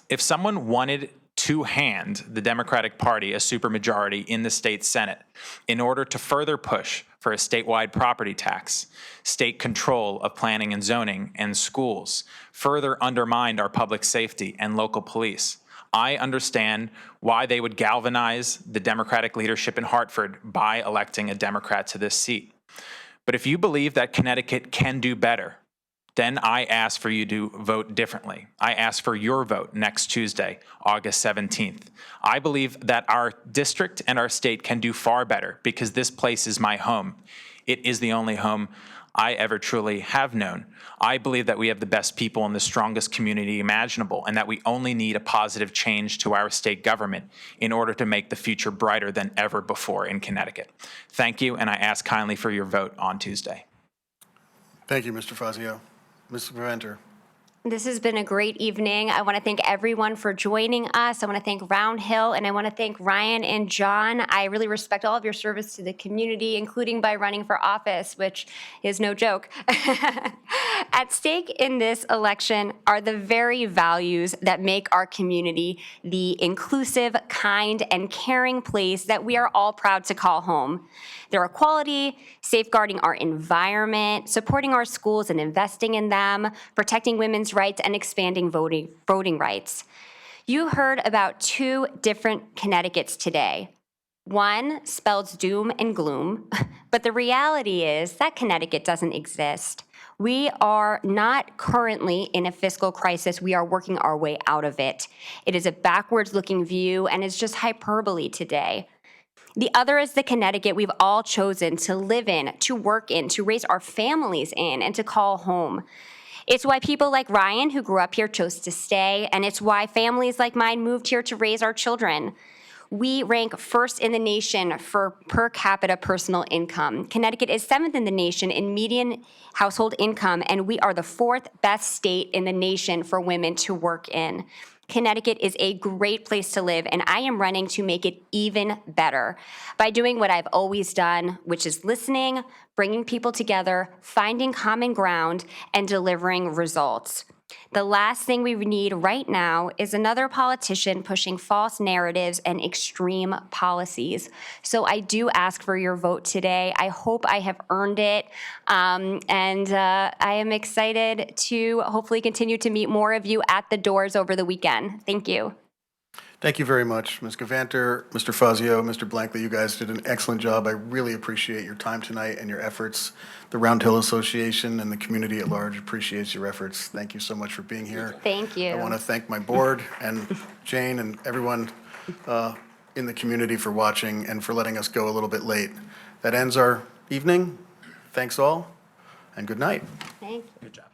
If someone wanted to hand the Democratic Party a supermajority in the state Senate in order to further push for a statewide property tax, state control of planning and zoning and schools, further undermined our public safety and local police, I understand why they would galvanize the Democratic leadership in Hartford by electing a Democrat to this seat. But if you believe that Connecticut can do better, then I ask for you to vote differently. I ask for your vote next Tuesday, August 17th. I believe that our district and our state can do far better because this place is my home. It is the only home I ever truly have known. I believe that we have the best people in the strongest community imaginable and that we only need a positive change to our state government in order to make the future brighter than ever before in Connecticut. Thank you, and I ask kindly for your vote on Tuesday. Thank you, Mr. Fazio. Mr. Preventer. This has been a great evening. I want to thank everyone for joining us. I want to thank Round Hill, and I want to thank Ryan and John. I really respect all of your service to the community, including by running for office, which is no joke. At stake in this election are the very values that make our community the inclusive, kind, and caring place that we are all proud to call home. Their equality, safeguarding our environment, supporting our schools and investing in them, protecting women's rights, and expanding voting rights. You heard about two different Connecticut's today. One spells doom and gloom, but the reality is that Connecticut doesn't exist. We are not currently in a fiscal crisis. We are working our way out of it. It is a backwards-looking view, and it's just hyperbole today. The other is the Connecticut we've all chosen to live in, to work in, to raise our families in, and to call home. It's why people like Ryan, who grew up here, chose to stay, and it's why families like mine moved here to raise our children. We rank first in the nation for per capita personal income. Connecticut is 7th in the nation in median household income, and we are the 4th best state in the nation for women to work in. Connecticut is a great place to live, and I am running to make it even better by doing what I've always done, which is listening, bringing people together, finding common ground, and delivering results. The last thing we need right now is another politician pushing false narratives and extreme policies. So I do ask for your vote today. I hope I have earned it. And I am excited to hopefully continue to meet more of you at the doors over the weekend. Thank you. Thank you very much, Ms. Gavanter, Mr. Fazio, Mr. Blankley. You guys did an excellent job. I really appreciate your time tonight and your efforts. The Round Hill Association and the community at large appreciates your efforts. Thank you so much for being here. Thank you. I want to thank my board and Jane and everyone in the community for watching and for letting us go a little bit late. That ends our evening. Thanks all, and good night. Thank you. Good job.